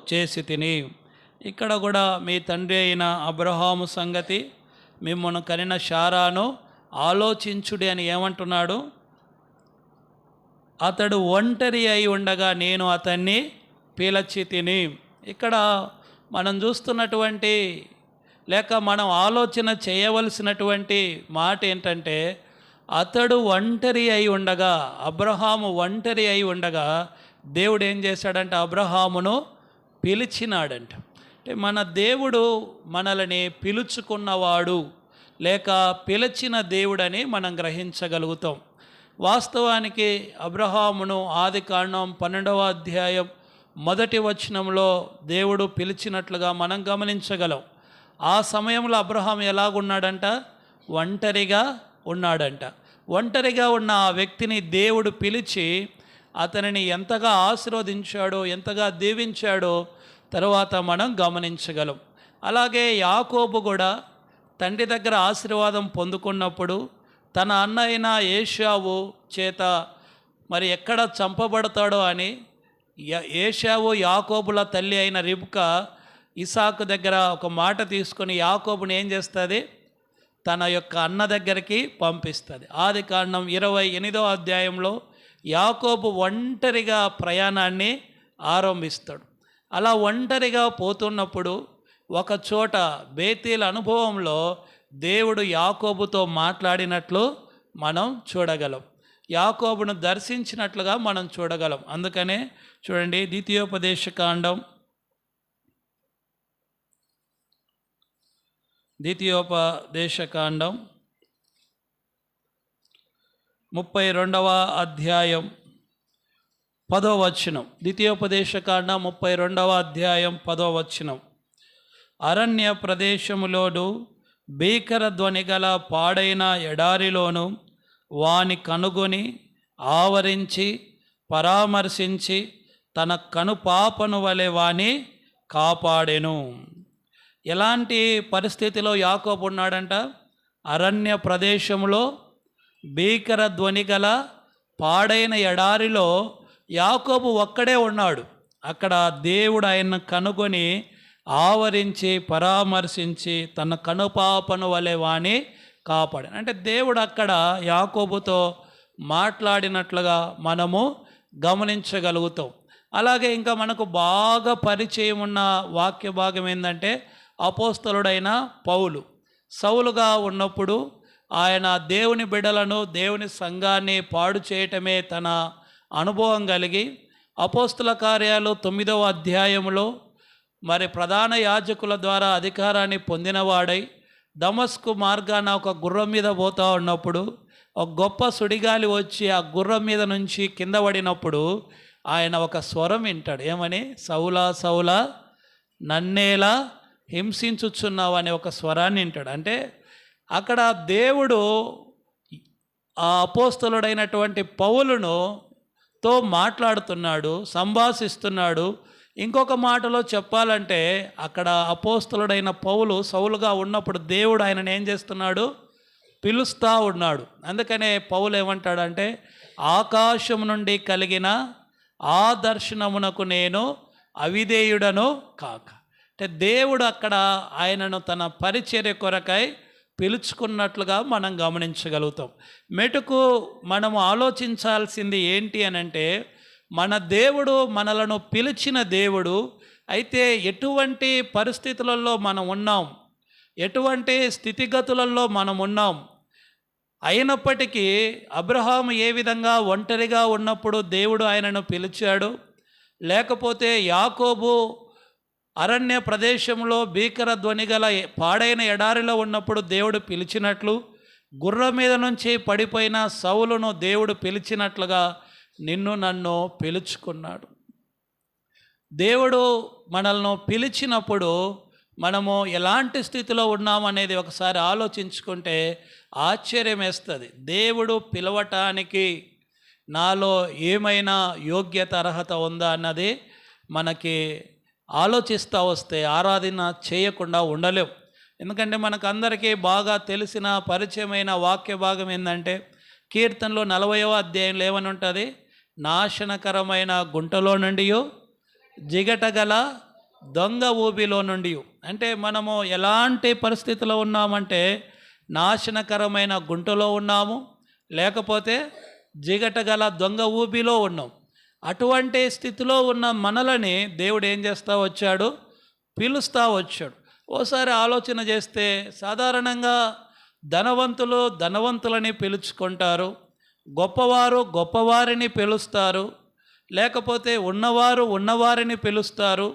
చేసి తిని. ఇక్కడ కూడా మీ తండ్రి అయిన అబ్రహాము సంగతి మిమ్మల్ని కనిన శారాను ఆలోచించుడి అని ఏమంటున్నాడు? అతడు ఒంటరి అయి ఉండగా నేను అతన్ని పిలచి తిని. ఇక్కడ మనం చూస్తున్నటువంటి లేక మనం ఆలోచన చేయవలసినటువంటి మాట ఏంటంటే, అతడు ఒంటరి అయి ఉండగా, అబ్రహాము ఒంటరి అయి ఉండగా దేవుడు ఏం చేశాడంటే అబ్రహామును పిలిచినాడంట. అంటే మన దేవుడు మనల్ని పిలుచుకున్నవాడు లేక పిలిచిన దేవుడని మనం గ్రహించగలుగుతాం. వాస్తవానికి అబ్రహామును ఆదికాండం 12వ అధ్యాయం 1వ వచనంలో దేవుడు పిలిచినట్లుగా మనం గమనించగలం. ఆ సమయంలో అబ్రహాం ఎలాగున్నాడంట? ఒంటరిగా ఉన్నాడంట. ఒంటరిగా ఉన్న ఆ వ్యక్తిని దేవుడు పిలిచి అతనిని ఎంతగా ఆశీర్వదించాడో, ఎంతగా దీవించాడో తర్వాత మనం గమనించగలం. అలాగే యాకోబు కూడా తండ్రి దగ్గర ఆశీర్వాదం పొందుకున్నప్పుడు తన అన్న అయిన ఏశావు చేత మరి ఎక్కడ చంపబడతాడో అని ఏశావు యాకోబుల తల్లి అయిన రిబ్కా ఇసాకు దగ్గర ఒక మాట తీసుకొని యాకోబుని ఏం చేస్తుంది? తన యొక్క అన్న దగ్గరికి పంపిస్తుంది. ఆదికాండం 28వ అధ్యాయంలో యాకోబు ఒంటరిగా ప్రయాణాన్ని ఆరంభిస్తాడు. అలా ఒంటరిగా పోతున్నప్పుడు ఒక చోట బేతేలు అనుభవంలో దేవుడు యాకోబుతో మాట్లాడినట్లు మనం చూడగలం. యాకోబును దర్శించినట్లుగా మనం చూడగలం. అందుకనే చూడండి, ద్వితీయోపదేశకాండం 32వ అధ్యాయం 10వ వచనం. ద్వితీయోపదేశకాండం 32వ అధ్యాయం 10వ వచనం. అరణ్య ప్రదేశములోను భీకర ధ్వని గల పాడైన ఎడారిలోను వాని కనుగొని ఆవరించి పరామర్శించి తన కనుపాపను వలె వాని కాపాడెను. ఎలాంటి పరిస్థితిలో యాకోబు ఉన్నాడంట? అరణ్య ప్రదేశంలో భీకర ధ్వని గల పాడైన ఎడారిలో యాకోబు ఒక్కడే ఉన్నాడు. అక్కడ దేవుడు ఆయన్ను కనుగొని ఆవరించి పరామర్శించి తన కనుపాపను వలె వాణి కాపాడాడు. అంటే దేవుడు అక్కడ యాకోబుతో మాట్లాడినట్లుగా మనము గమనించగలుగుతాం. అలాగే ఇంకా మనకు బాగా పరిచయం ఉన్న వాక్య భాగం ఏంటంటే అపోస్తలుడైన పౌలు. సౌలుగా ఉన్నప్పుడు ఆయన దేవుని బిడ్డలను, దేవుని సంఘాన్ని పాడు చేయటమే తన అనుభవం కలిగి అపోస్తల కార్యాలు 9వ అధ్యాయంలో మరి ప్రధాన యాజకుల ద్వారా అధికారాన్ని పొందినవాడై దమస్కు మార్గాన ఒక గుర్రం మీద పోతూ ఉన్నప్పుడు ఒక గొప్ప సుడిగాలి వచ్చి ఆ గుర్రం మీద నుంచి కింద పడినప్పుడు ఆయన ఒక స్వరం వింటాడు. ఏమని? సౌలా సౌలా నన్నేలా హింసించుచున్నావు అనే ఒక స్వరాన్ని వింటాడు. అంటే అక్కడ దేవుడు ఆ అపోస్తలుడైనటువంటి పౌలును తో మాట్లాడుతున్నాడు, సంభాషిస్తున్నాడు. ఇంకొక మాటలో చెప్పాలంటే అక్కడ అపోస్తలుడైన పౌలు సౌలుగా ఉన్నప్పుడు దేవుడు ఆయనను ఏం చేస్తున్నాడు? పిలుస్తూ ఉన్నాడు. అందుకనే పౌలు ఏమంటాడంటే ఆకాశం నుండి కలిగిన ఆ దర్శనమునకు నేను అవిధేయుడను కాక. అంటే దేవుడు అక్కడ ఆయనను తన పరిచర్య కొరకై పిలుచుకున్నట్లుగా మనం గమనించగలుగుతాం. మెటుకు మనము ఆలోచించాల్సింది ఏంటి అనంటే, మన దేవుడు మనలను పిలిచిన దేవుడు. అయితే ఎటువంటి పరిస్థితులలో మనం ఉన్నాం, ఎటువంటి స్థితిగతులలో మనం ఉన్నాం, అయినప్పటికీ అబ్రహాము ఏ విధంగా ఒంటరిగా ఉన్నప్పుడు దేవుడు ఆయనను పిలిచాడు, లేకపోతే యాకోబు అరణ్య ప్రదేశంలో భీకర ధ్వని గల పాడైన ఎడారిలో ఉన్నప్పుడు దేవుడు పిలిచినట్లు, గుర్రం మీద నుంచి పడిపోయిన సౌలును దేవుడు పిలిచినట్లుగా నిన్ను నన్ను పిలుచుకున్నాడు. దేవుడు మనల్ని పిలిచినప్పుడు మనము ఎలాంటి స్థితిలో ఉన్నామనేది ఒకసారి ఆలోచించుకుంటే ఆశ్చర్యం వేస్తుంది. దేవుడు పిలవటానికి నాలో ఏమైనా యోగ్యత అర్హత ఉందా అన్నది మనకి ఆలోచిస్తూ వస్తే ఆరాధన చేయకుండా ఉండలేం. ఎందుకంటే మనకు అందరికీ బాగా తెలిసిన పరిచయమైన వాక్య భాగం ఏంటంటే కీర్తనలో 40వ అధ్యాయంలో ఏమని ఉంటుంది? నాశనకరమైన గుంటలో నుండి జిగటగల దొంగ ఊబిలో నుండి. అంటే మనము ఎలాంటి పరిస్థితిలో ఉన్నామంటే నాశనకరమైన గుంటలో ఉన్నాము, లేకపోతే జిగటగల దొంగ ఊబిలో ఉన్నాం. అటువంటి స్థితిలో ఉన్న మనలని దేవుడు ఏం చేస్తూ వచ్చాడు? పిలుస్తూ వచ్చాడు. ఓసారి ఆలోచన చేస్తే సాధారణంగా ధనవంతులు ధనవంతులని పిలుచుకుంటారు, గొప్పవారు గొప్పవారిని పిలుస్తారు, లేకపోతే ఉన్నవారు ఉన్నవారిని పిలుస్తారు.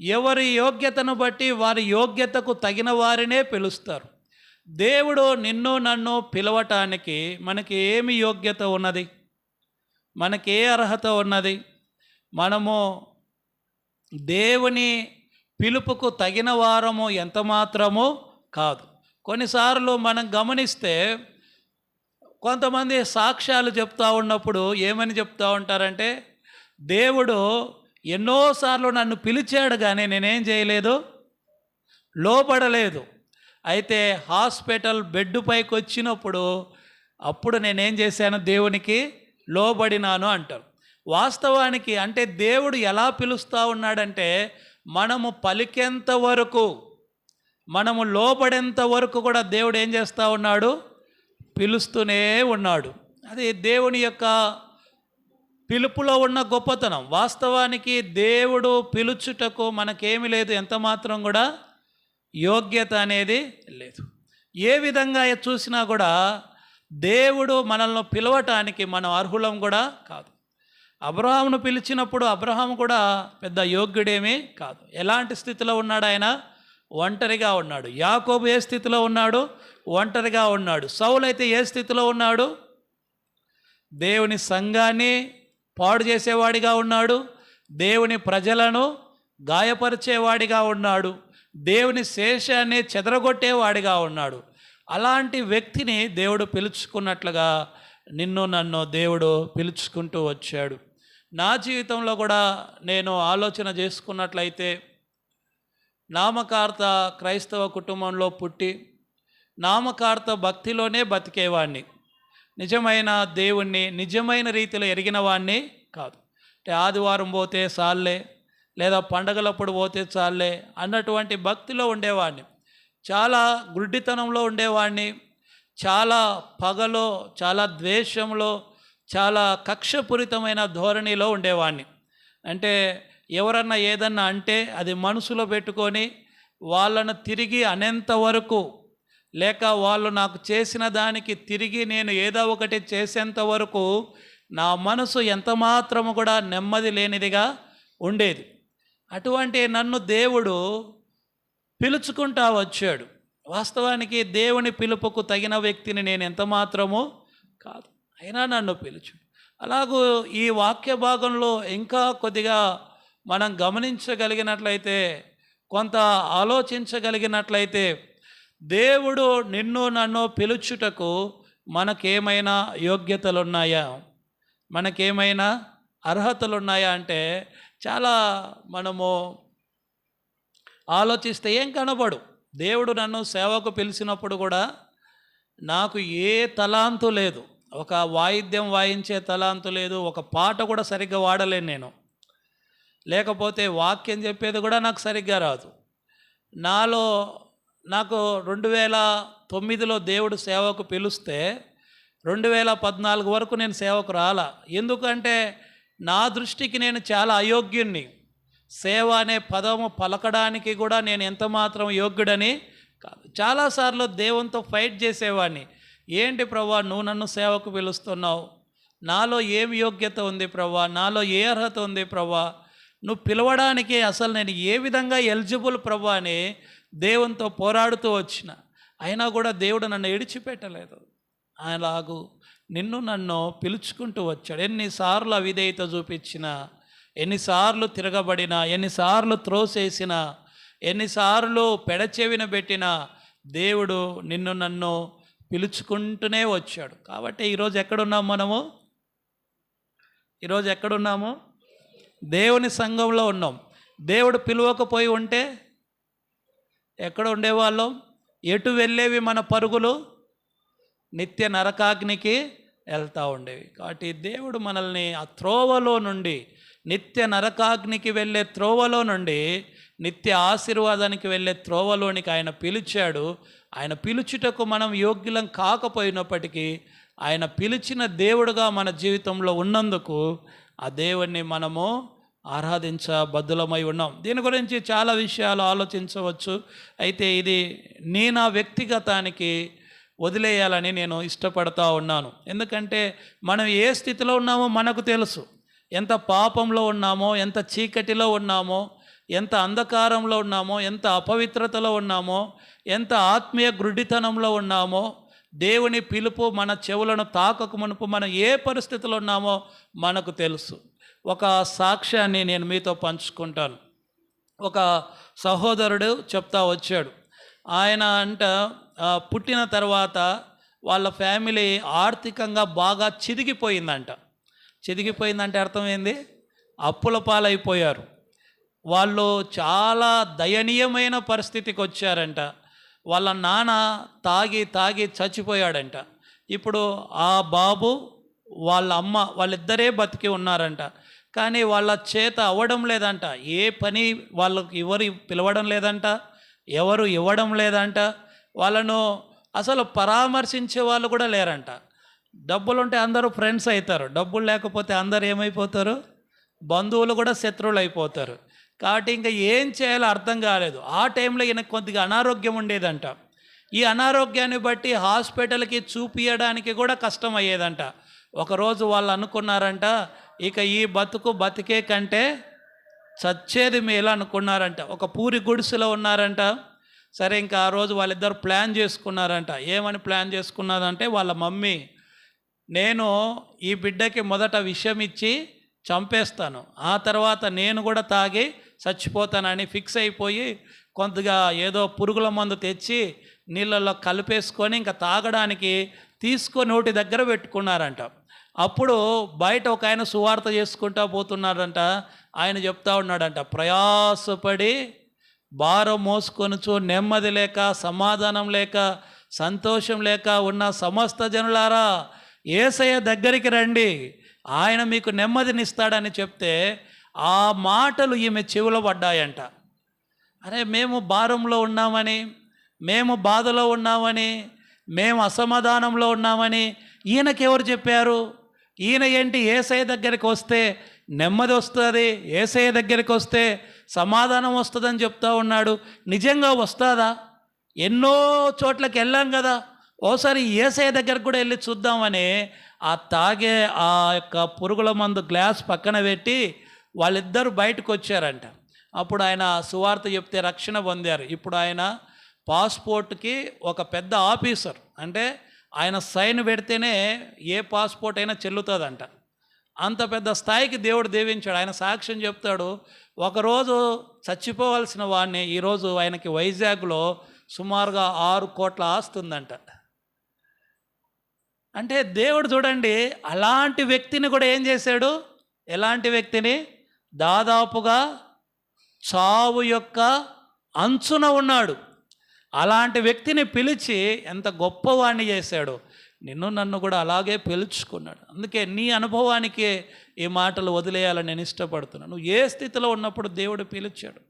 ఎవరి యోగ్యతను బట్టి వారి యోగ్యతకు తగిన వారినే పిలుస్తారు. దేవుడు నిన్ను నన్ను పిలవటానికి మనకి ఏమి యోగ్యత ఉన్నది? మనకే అర్హత ఉన్నది? మనము దేవుని పిలుపుకు తగిన వారము ఎంత మాత్రమో కాదు. కొన్నిసార్లు మనం గమనిస్తే కొంతమంది సాక్ష్యాలు చెప్తూ ఉన్నప్పుడు ఏమని చెప్తూ ఉంటారంటే, దేవుడు ఎన్నోసార్లు నన్ను పిలిచాడు కానీ నేనేం చేయలేదు, లోపడలేదు. అయితే హాస్పిటల్ బెడ్ పైకి వచ్చినప్పుడు అప్పుడు నేనేం చేశాను, దేవునికి లోబడినాను అంటారు. వాస్తవానికి అంటే దేవుడు ఎలా పిలుస్తూ ఉన్నాడంటే, మనము పలికేంత వరకు, మనము లోబడేంత వరకు కూడా దేవుడు ఏం చేస్తూ ఉన్నాడు? పిలుస్తూనే ఉన్నాడు. అది దేవుని యొక్క పిలుపులో ఉన్న గొప్పతనం. వాస్తవానికి దేవుడు పిలుచుటకు మనకేమి లేదు, ఎంత మాత్రం కూడా యోగ్యత అనేది లేదు. ఏ విధంగా చూసినా కూడా దేవుడు మనల్ని పిలవటానికి మనం అర్హులం కూడా కాదు. అబ్రహామును పిలిచినప్పుడు అబ్రహాము కూడా పెద్ద యోగ్యుడేమీ కాదు. ఎలాంటి స్థితిలో ఉన్నాడు ఆయన? ఒంటరిగా ఉన్నాడు. యాకోబు ఏ స్థితిలో ఉన్నాడు? ఒంటరిగా ఉన్నాడు. సౌలు అయితే ఏ స్థితిలో ఉన్నాడు? దేవుని సంఘాన్ని పాడు చేసేవాడిగా ఉన్నాడు, దేవుని ప్రజలను గాయపరిచేవాడిగా ఉన్నాడు, దేవుని శేషాన్ని చెదరగొట్టేవాడిగా ఉన్నాడు. అలాంటి వ్యక్తిని దేవుడు పిలుచుకున్నట్లుగా నిన్ను నన్ను దేవుడు పిలుచుకుంటూ వచ్చాడు. నా జీవితంలో కూడా నేను ఆలోచన చేసుకున్నట్లయితే, నామకార్థ క్రైస్తవ కుటుంబంలో పుట్టి నామకార్థ భక్తిలోనే బతికేవాడిని. నిజమైన దేవుణ్ణి నిజమైన రీతిలో ఎరిగిన వాడిని కాదు. అంటే ఆదివారం పోతే చాలే, లేదా పండగలప్పుడు పోతే చాలే అన్నటువంటి భక్తిలో ఉండేవాడిని. చాలా గుడ్డితనంలో ఉండేవాడిని. చాలా పగలో, చాలా ద్వేషంలో, చాలా కక్షపూరితమైన ధోరణిలో ఉండేవాడిని. అంటే ఎవరన్నా ఏదన్నా అంటే అది మనసులో పెట్టుకొని వాళ్ళను తిరిగి అనేంత వరకు, లేక వాళ్ళు నాకు చేసిన దానికి తిరిగి నేను ఏదో ఒకటి చేసేంత వరకు నా మనసు ఎంత మాత్రము కూడా నెమ్మది లేనిదిగా ఉండేది. అటువంటి నన్ను దేవుడు పిలుచుకుంటా వచ్చాడు. వాస్తవానికి దేవుని పిలుపుకు తగిన వ్యక్తిని నేను ఎంత మాత్రము కాదు, అయినా నన్ను పిలుచు. అలాగూ ఈ వాక్య భాగంలో ఇంకా కొద్దిగా మనం గమనించగలిగినట్లయితే, కొంత ఆలోచించగలిగినట్లయితే, దేవుడు నిన్ను నన్ను పిలుచుటకు మనకేమైనా యోగ్యతలున్నాయా, మనకేమైనా అర్హతలున్నాయా అంటే చాలా మనము ఆలోచిస్తే ఏం కనబడు. దేవుడు నన్ను సేవకు పిలిచినప్పుడు కూడా నాకు ఏ తలాంతు లేదు, ఒక వాయిద్యం వాయించే తలాంతు లేదు, ఒక పాట కూడా సరిగ్గా వాడలేను నేను, లేకపోతే వాక్యం చెప్పేది కూడా నాకు సరిగ్గా రాదు. నాకు 2009లో దేవుడు సేవకు పిలిస్తే 2014 వరకు నేను సేవకు రాలా. ఎందుకంటే నా దృష్టికి నేను చాలా అయోగ్యుణ్ణి. సేవ అనే పదము పలకడానికి కూడా నేను ఎంత మాత్రం యోగ్యుడని కాదు. చాలాసార్లు దేవునితో ఫైట్ చేసేవాడిని. ఏంటి ప్రభువా, నువ్వు నన్ను సేవకు పిలుస్తున్నావు, నాలో ఏం యోగ్యత ఉంది ప్రభువా, నాలో ఏ అర్హత ఉంది ప్రభువా, నువ్వు పిలవడానికి అసలు నేను ఏ విధంగా ఎలిజిబుల్ ప్రభువా అని దేవునితో పోరాడుతూ వచ్చిన. అయినా కూడా దేవుడు నన్ను విడిచిపెట్టలేదు. అలాగూ నిన్ను నన్ను పిలుచుకుంటూ వచ్చాడు. ఎన్నిసార్లు అవిధేయత చూపించినా, ఎన్నిసార్లు తిరగబడినా, ఎన్నిసార్లు త్రోసేసినా, ఎన్నిసార్లు పెడచెవిన పెట్టినా దేవుడు నిన్ను నన్ను పిలుచుకుంటూనే వచ్చాడు. కాబట్టి ఈరోజు ఎక్కడున్నాము మనము? ఈరోజు ఎక్కడున్నాము? దేవుని సంఘంలో ఉన్నాం. దేవుడు పిలవకపోయి ఉంటే ఎక్కడ ఉండేవాళ్ళం? ఎటు వెళ్ళేవి మన పరుగులు? నిత్య నరకాగ్నికి వెళ్తూ ఉండేవి. కాబట్టి దేవుడు మనల్ని ఆ త్రోవలో నుండి నిత్య నరకాగ్నికి వెళ్ళే త్రోవలో నుండి నిత్య ఆశీర్వాదానికి వెళ్ళే త్రోవలోనికి ఆయన పిలిచాడు. ఆయన పిలుచుటకు మనం యోగ్యులం కాకపోయినప్పటికీ ఆయన పిలిచిన దేవుడుగా మన జీవితంలో ఉన్నందుకు ఆ దేవుణ్ణి మనము ఆరాధించబద్ధులమై ఉన్నాం. దీని గురించి చాలా విషయాలు ఆలోచించవచ్చు. అయితే ఇది నా వ్యక్తిగతానికి వదిలేయాలని నేను ఇష్టపడతా ఉన్నాను. ఎందుకంటే మనం ఏ స్థితిలో ఉన్నామో మనకు తెలుసు. ఎంత పాపంలో ఉన్నామో, ఎంత చీకటిలో ఉన్నామో, ఎంత అంధకారంలో ఉన్నామో, ఎంత అపవిత్రతలో ఉన్నామో, ఎంత ఆత్మీయ గ్రుడ్డితనంలో ఉన్నామో, దేవుని పిలుపు మన చెవులను తాకక మునుపు మనం ఏ పరిస్థితిలో ఉన్నామో మనకు తెలుసు. ఒక సాక్ష్యాన్ని నేను మీతో పంచుకుంటాను. ఒక సహోదరుడు చెప్తా వచ్చాడు. ఆయన పుట్టిన తర్వాత వాళ్ళ ఫ్యామిలీ ఆర్థికంగా బాగా చిదిగిపోయిందంటే అర్థం ఏంది? అప్పుల పాలైపోయారు. వాళ్ళు చాలా దయనీయమైన పరిస్థితికి వచ్చారంట. వాళ్ళ నాన్న తాగి చచ్చిపోయాడంట. ఇప్పుడు ఆ బాబు వాళ్ళ అమ్మ వాళ్ళిద్దరే బతికి ఉన్నారంట. కానీ వాళ్ళ చేత అవ్వడం లేదంట. ఏ పని వాళ్ళకి ఎవరు పిలవడం లేదంట, ఎవరు ఇవ్వడం లేదంట. వాళ్ళను అసలు పరామర్శించే వాళ్ళు కూడా లేరంట. డబ్బులుంటే అందరూ ఫ్రెండ్స్ అవుతారు, డబ్బులు లేకపోతే అందరు ఏమైపోతారు? బంధువులు కూడా శత్రువులు అయిపోతారు. కాబట్టి ఇంకా ఏం చేయాలో అర్థం కాలేదు. ఆ టైంలో ఈయనకు కొద్దిగా అనారోగ్యం ఉండేదంట. ఈ అనారోగ్యాన్ని బట్టి హాస్పిటల్కి చూపించడానికి కూడా కష్టం అయ్యేదంట. ఒకరోజు వాళ్ళు అనుకున్నారంట, ఇక ఈ బతికే కంటే చచ్చేది మేలు అనుకున్నారంట. ఒక పూరి గుడిసెలో ఉన్నారంట. సరే, ఇంకా ఆ రోజు వాళ్ళిద్దరు ప్లాన్ చేసుకున్నారంట. ఏమని ప్లాన్ చేసుకున్నారంటే, వాళ్ళ మమ్మీ, నేను ఈ బిడ్డకి మొదట విషం ఇచ్చి చంపేస్తాను, ఆ తర్వాత నేను కూడా తాగి చచ్చిపోతానని ఫిక్స్ అయిపోయి కొద్దిగా ఏదో పురుగుల మందు తెచ్చి నీళ్ళల్లో కలిపేసుకొని ఇంకా తాగడానికి తీసుకొని నోటి దగ్గర పెట్టుకున్నారంట. అప్పుడు బయట ఒక ఆయన సువార్త చేసుకుంటూ పోతున్నాడంట. ఆయన చెప్తా ఉన్నాడంట, ప్రయాసపడి భారం మోసుకొనుచు నెమ్మది లేక, సమాధానం లేక, సంతోషం లేక ఉన్న సమస్త జనులారా, యేసయ్య దగ్గరికి రండి, ఆయన మీకు నెమ్మదినిస్తాడని చెప్తే ఆ మాటలు ఈమె చెవిలో పడ్డాయంట. అరే, మేము భారంలో ఉన్నామని, మేము బాధలో ఉన్నామని, మేము అసమాధానంలో ఉన్నామని ఈయనకెవరు చెప్పారు? ఈయన ఏంటి యేసయ్య దగ్గరికి వస్తే నెమ్మది వస్తుంది, యేసయ్య దగ్గరికి వస్తే సమాధానం వస్తుందని చెప్తా ఉన్నాడు. నిజంగా వస్తుందా? ఎన్నో చోట్లకి వెళ్ళాం కదా, ఓసారి యేసయ్య దగ్గరకు కూడా వెళ్ళి చూద్దామని ఆ తాగే ఆ యొక్క పురుగుల మందు గ్లాస్ పక్కన పెట్టి వాళ్ళిద్దరూ బయటకు వచ్చారంట. అప్పుడు ఆయన సువార్త చెప్తే రక్షణ పొందారు. ఇప్పుడు ఆయన పాస్పోర్ట్కి ఒక పెద్ద ఆఫీసర్, అంటే ఆయన సైన్ పెడితేనే ఏ పాస్పోర్ట్ అయినా చెల్లుతుందంట. అంత పెద్ద స్థాయికి దేవుడు దీవించాడు. ఆయన సాక్ష్యం చెప్తాడు, ఒకరోజు చచ్చిపోవాల్సిన వాడిని ఈరోజు ఆయనకి వైజాగ్లో సుమారుగా 6 కోట్ల ఆస్తుందంట. అంటే దేవుడు చూడండి, అలాంటి వ్యక్తిని కూడా ఏం చేశాడు? ఎలాంటి వ్యక్తిని? దాదాపుగా చావు యొక్క అంచున ఉన్నాడు. అలాంటి వ్యక్తిని పిలిచి ఎంత గొప్పవాణ్ణి చేశాడు. నిన్ను నన్ను కూడా అలాగే పిలుచుకున్నాడు. అందుకే నీ అనుభవానికి ఈ మాటలు వదిలేయాలని నేను ఇష్టపడుతున్నాను. నువ్వు ఏ స్థితిలో ఉన్నప్పుడు దేవుడు పిలిచాడు,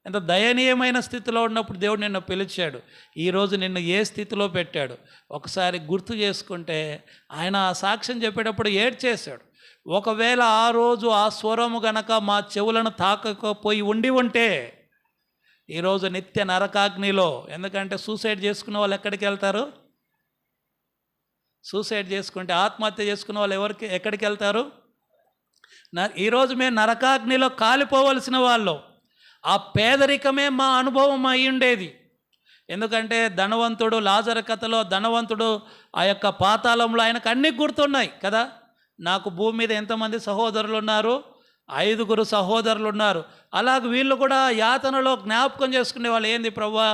ఎంత దయనీయమైన స్థితిలో ఉన్నప్పుడు దేవుడు నిన్ను పిలిచాడు, ఈరోజు నిన్ను ఏ స్థితిలో పెట్టాడు ఒకసారి గుర్తు చేసుకుంటే, ఆయన ఆ సాక్ష్యం చెప్పేటప్పుడు ఏడ్చేశాడు. ఒకవేళ ఆ రోజు ఆ స్వరము గనక మా చెవులను తాకకపోయి ఉంటే ఈరోజు నిత్య నరకాగ్నిలో, ఎందుకంటే సూసైడ్ చేసుకున్న వాళ్ళు ఎక్కడికి వెళ్తారు? సూసైడ్ చేసుకుంటే, ఆత్మహత్య చేసుకున్న వాళ్ళు ఎక్కడికి వెళ్తారు? ఈరోజు మేము నరకాగ్నిలో కాలిపోవలసిన వాళ్ళు. ఆ పేదరికమే మా అనుభవం అయి ఉండేది. ఎందుకంటే ధనవంతుడు, లాజరు కథలో ధనవంతుడు ఆ యొక్క పాతాళంలో ఆయనకు అన్నీ గుర్తున్నాయి కదా. నాకు భూమి మీద ఎంతమంది సహోదరులు ఉన్నారు? 5 సహోదరులు ఉన్నారు. అలాగే వీళ్ళు కూడా యాతనలో జ్ఞాపకం చేసుకునే వాళ్ళు, ఏంది ప్రభువా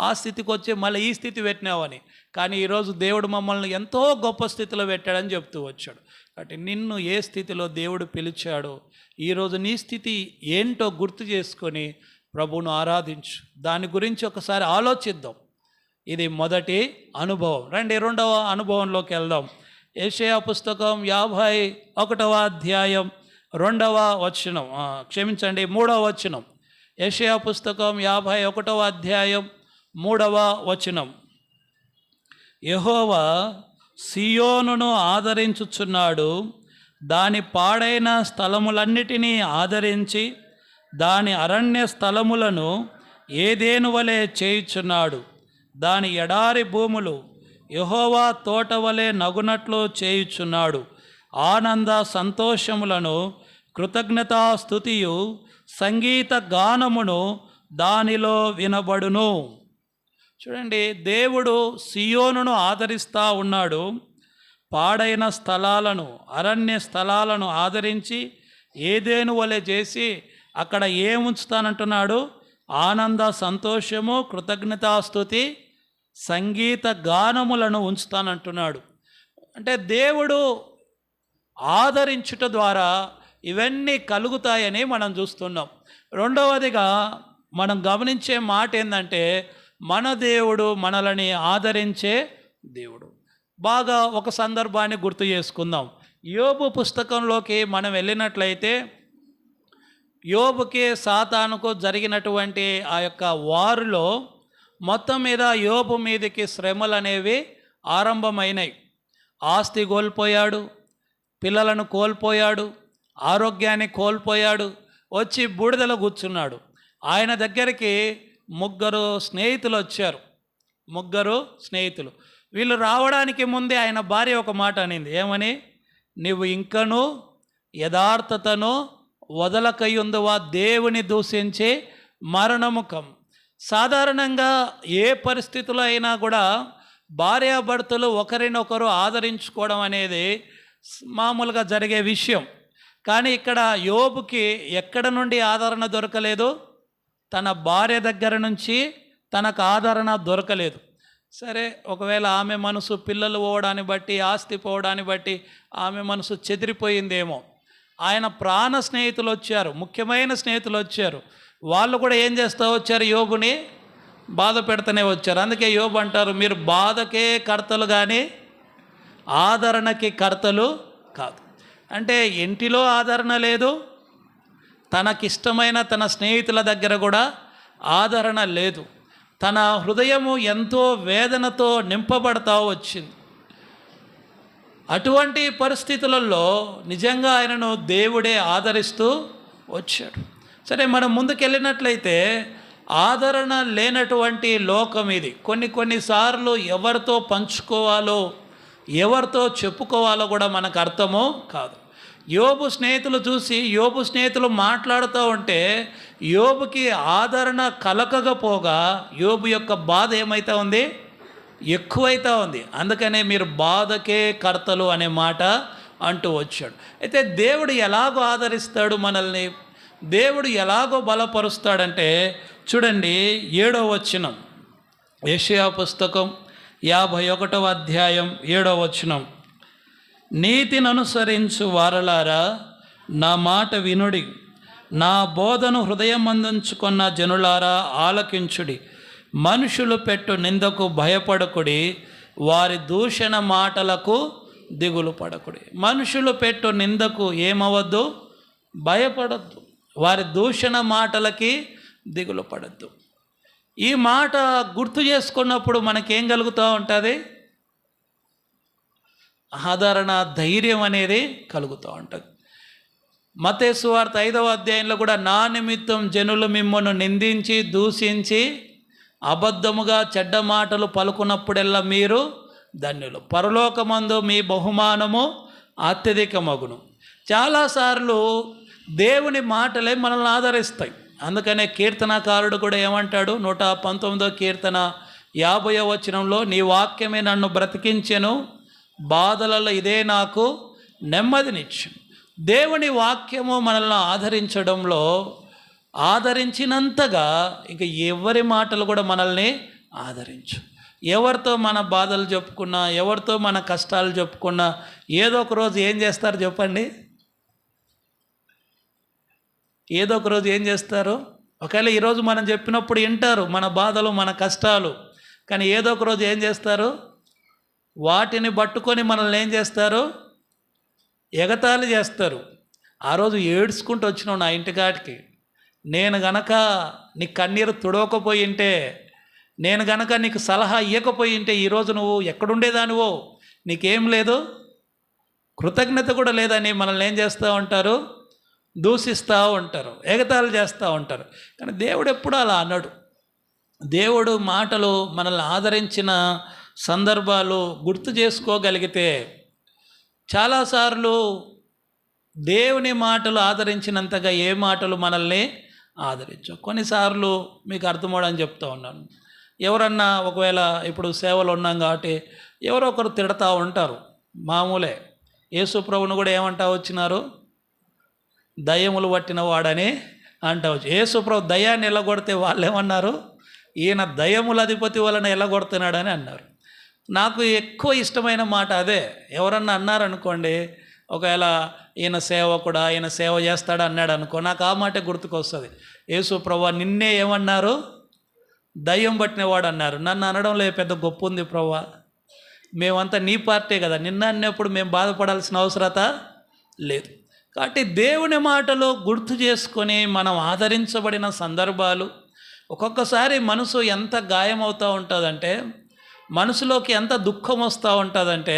ఆ స్థితికి వచ్చి మళ్ళీ ఈ స్థితి పెట్టినావని. కానీ ఈరోజు దేవుడు మమ్మల్ని ఎంతో గొప్ప స్థితిలో పెట్టాడని చెప్తూ వచ్చాడు. కాబట్టి నిన్ను ఏ స్థితిలో దేవుడు పిలిచాడో ఈరోజు నీ స్థితి ఏంటో గుర్తు చేసుకొని ప్రభువును ఆరాధించు. దాని గురించి ఒకసారి ఆలోచిద్దాం. ఇది మొదటి అనుభవం. రండి, రెండవ అనుభవంలోకి వెళ్దాం. యెషయా పుస్తకం 51వ అధ్యాయం రెండవ వచనం, క్షమించండి, 3వ వచనం. యెషయా పుస్తకం 51వ అధ్యాయం 3వ వచనం. యెహోవా సియోనును ఆదరించుచున్నాడు, దాని పాడైన స్థలములన్నిటినీ ఆదరించి దాని అరణ్య స్థలములను ఏదేను వలె చేయుచున్నాడు. దాని ఎడారి భూములు యెహోవా తోట వలె నగునట్లు చేయుచున్నాడు. ఆనంద సంతోషములను, కృతజ్ఞతాస్తుతియు, సంగీత గానమును దానిలో వినబడును. చూడండి, దేవుడు సియోనును ఆదరిస్తూ ఉన్నాడు. పాడైన స్థలాలను, అరణ్య స్థలాలను ఆదరించి ఏదేను వలె చేసి అక్కడ ఏముంచుతానంటున్నాడు? ఆనంద సంతోషము, కృతజ్ఞతాస్తుతి, సంగీత గానములను ఉంచుతానంటున్నాడు. అంటే దేవుడు ఆదరించుట ద్వారా ఇవన్నీ కలుగుతాయని మనం చూస్తున్నాం. రెండవదిగా మనం గమనించే మాట ఏంటంటే, మన దేవుడు మనల్ని ఆదరించే దేవుడు. బాగా ఒక సందర్భాన్ని గుర్తు చేసుకుందాం. యోబు పుస్తకంలోకి మనం వెళ్ళినట్లయితే, యోబుకి సాతానుకు జరిగినటువంటి ఆ యొక్క వారులో మొత్తం మీద యోబు మీదకి శ్రమలు అనేవి ఆరంభమైనాయి. ఆస్తి కోల్పోయాడు, పిల్లలను కోల్పోయాడు, ఆరోగ్యాన్ని కోల్పోయాడు, వచ్చి బూడిదలో కూర్చున్నాడు. ఆయన దగ్గరికి 3 స్నేహితులు వచ్చారు. 3 స్నేహితులు. వీళ్ళు రావడానికి ముందే ఆయన భార్య ఒక మాట అనింది. ఏమని? నీవు ఇంకనూ యథార్థతను వదలకయుందువా, దేవుని దూషించే మరణముఖం. సాధారణంగా ఏ పరిస్థితుల్లో అయినా కూడా భార్యాభర్తలు ఒకరినొకరు ఆదరించుకోవడం అనేది మామూలుగా జరిగే విషయం. కానీ ఇక్కడ యోబుకి ఎక్కడ నుండి ఆదరణ దొరకలేదు? తన భార్య దగ్గర నుంచి తనకు ఆదరణ దొరకలేదు. సరే, ఒకవేళ ఆమె మనసు పిల్లలు పోవడాన్ని బట్టి, ఆస్తి పోవడాన్ని బట్టి ఆమె మనసు చెదిరిపోయిందేమో. ఆయన ప్రాణ స్నేహితులు వచ్చారు, ముఖ్యమైన స్నేహితులు వచ్చారు. వాళ్ళు కూడా ఏం చేస్తూ వచ్చారు? యోబుని బాధ పెడుతూనే వచ్చారు. అందుకే యోబు అంటారు, మీరు బాధకే కర్తలు కానీ ఆదరణకి కర్తలు కాదు. అంటే ఇంటిలో ఆదరణ లేదు, తనకిష్టమైన తన స్నేహితుల దగ్గర కూడా ఆదరణ లేదు. తన హృదయము ఎంతో వేదనతో నింపబడతా వచ్చింది. అటువంటి పరిస్థితులలో నిజంగా ఆయనను దేవుడే ఆదరిస్తూ వచ్చాడు. సరే, మనం ముందుకెళ్ళినట్లయితే ఆదరణ లేనటువంటి లోకం ఇది. కొన్నిసార్లు ఎవరితో పంచుకోవాలో, ఎవరితో చెప్పుకోవాలో కూడా మనకు అర్థమో కాదు. యోబు స్నేహితులు చూసి, యోబు స్నేహితులు మాట్లాడుతూ ఉంటే యోబుకి ఆదరణ కలకకపోగా యోబు యొక్క బాధ ఏమైతే ఉంది? ఎక్కువైతే ఉంది. అందుకనే మీరు బాధకే కర్తలు అనే మాట అంటూ వచ్చాడు. అయితే దేవుడు ఎలాగో ఆదరిస్తాడు మనల్ని, దేవుడు ఎలాగో బలపరుస్తాడంటే చూడండి, 7వ వచనం, యెషయా పుస్తకం 51వ అధ్యాయం 7వ వచనం. నీతిని అనుసరించు వారలారా నా మాట వినుడి, నా బోధను హృదయమందుంచుకున్న జనులారా ఆలకించుడి. మనుషులు పెట్టు నిందకు భయపడకుడి, వారి దూషణ మాటలకు దిగులు పడకుడి. మనుషులు పెట్టు నిందకు ఏమవద్దు? భయపడద్దు. వారి దూషణ మాటలకి దిగులు పడద్దు. ఈ మాట గుర్తు చేసుకున్నప్పుడు మనకేం కలుగుతూ ఉంటుంది? ఆదరణ, ధైర్యం అనేది కలుగుతూ ఉంటుంది. మత్తయి సువార్త 5వ అధ్యాయంలో కూడా, నా నిమిత్తం జనులు మిమ్మల్ని నిందించి దూషించి అబద్ధముగా చెడ్డ మాటలు పలుకున్నప్పుడెల్లా మీరు ధన్యులు, పరలోకమందు మీ బహుమానము అత్యధికమగును. చాలాసార్లు దేవుని మాటలే మనల్ని ఆదరిస్తాయి. అందుకనే కీర్తనకారుడు కూడా ఏమంటాడు? 119వ కీర్తన 50వ వచనంలో, నీ వాక్యమే నన్ను బ్రతికించెను, బాధలలో ఇదే నాకు నెమ్మదినిచ్చు. దేవుని వాక్యము మనల్ని ఆదరించడంలో, ఆదరించినంతగా ఇంక ఎవరి మాటలు కూడా మనల్ని ఆదరించు. ఎవరితో మన బాధలు చెప్పుకున్నా, ఎవరితో మన కష్టాలు చెప్పుకున్నా, ఏదో ఒక రోజు ఏం చేస్తారు చెప్పండి? ఏదో ఒక రోజు ఏం చేస్తారు? ఒకవేళ ఈరోజు మనం చెప్పినప్పుడు వింటారు మన బాధలు, మన కష్టాలు. కానీ ఏదో ఒక రోజు ఏం చేస్తారు? వాటిని పట్టుకొని మనల్ని ఏం చేస్తారు? ఎగతాళి చేస్తారు. ఆ రోజు ఏడ్చుకుంటూ వచ్చినావు నా ఇంటికాటికి. నేను గనక నీ కన్నీరు తుడవకపోయింటే, నేను గనక నీకు సలహా ఇవ్వకపోయింటే ఈరోజు నువ్వు ఎక్కడుండేదానివో. నీకేం లేదు, కృతజ్ఞత కూడా లేదని మనల్ని ఏం చేస్తూ ఉంటారు, దూషిస్తూ ఉంటారు, ఎగతాళి చేస్తూ ఉంటారు. కానీ దేవుడు ఎప్పుడు అలా అన్నాడు. దేవుడు మాటలు మనల్ని ఆదరించిన సందర్భాలు గుర్తు చేసుకోగలిగితే, చాలాసార్లు దేవుని మాటలు ఆదరించినంతగా ఏ మాటలు మనల్ని ఆదరించవు. కొన్నిసార్లు మీకు అర్థమవడానికి చెప్తూ ఉన్నాను. ఎవరన్నా ఒకవేళ ఇప్పుడు సేవలు ఉన్నాం కాబట్టి ఎవరో ఒకరు తిడతా ఉంటారు, మామూలే. యేసు ప్రభువును కూడా ఏమంటా వచ్చినారు, దయ్యములు పట్టిన వాడని అంటా వచ్చి. యేసు ప్రభు దయ్యాన్ని ఎల్లగొడితే వాళ్ళు ఏమన్నారు, ఈయన దయ్యముల అధిపతి వలన ఎల్లగొడుతున్నాడని అన్నారు. నాకు ఎక్కువ ఇష్టమైన మాట అదే. ఎవరన్నా అన్నారనుకోండి, ఒకవేళ ఈయన సేవకుడా, ఈయన సేవ చేస్తాడా అన్నాడు అనుకో, నాకు ఆ మాటే గుర్తుకొస్తుంది. యేసు ప్రభువా నిన్నే ఏమన్నారు, దయ్యం పట్టినవాడు అన్నారు. నన్ను అనడంలో పెద్ద గొప్ప ఉంది ప్రభువా, మేమంతా నీ పార్టీ కదా, నిన్న అన్నప్పుడు మేము బాధపడాల్సిన అవసరత లేదు. కాబట్టి దేవుని మాటలు గుర్తు చేసుకొని మనం ఆదరించబడిన సందర్భాలు, ఒక్కొక్కసారి మనసు ఎంత గాయమవుతూ ఉంటుందంటే, మనసులోకి ఎంత దుఃఖం వస్తూ ఉంటుందంటే,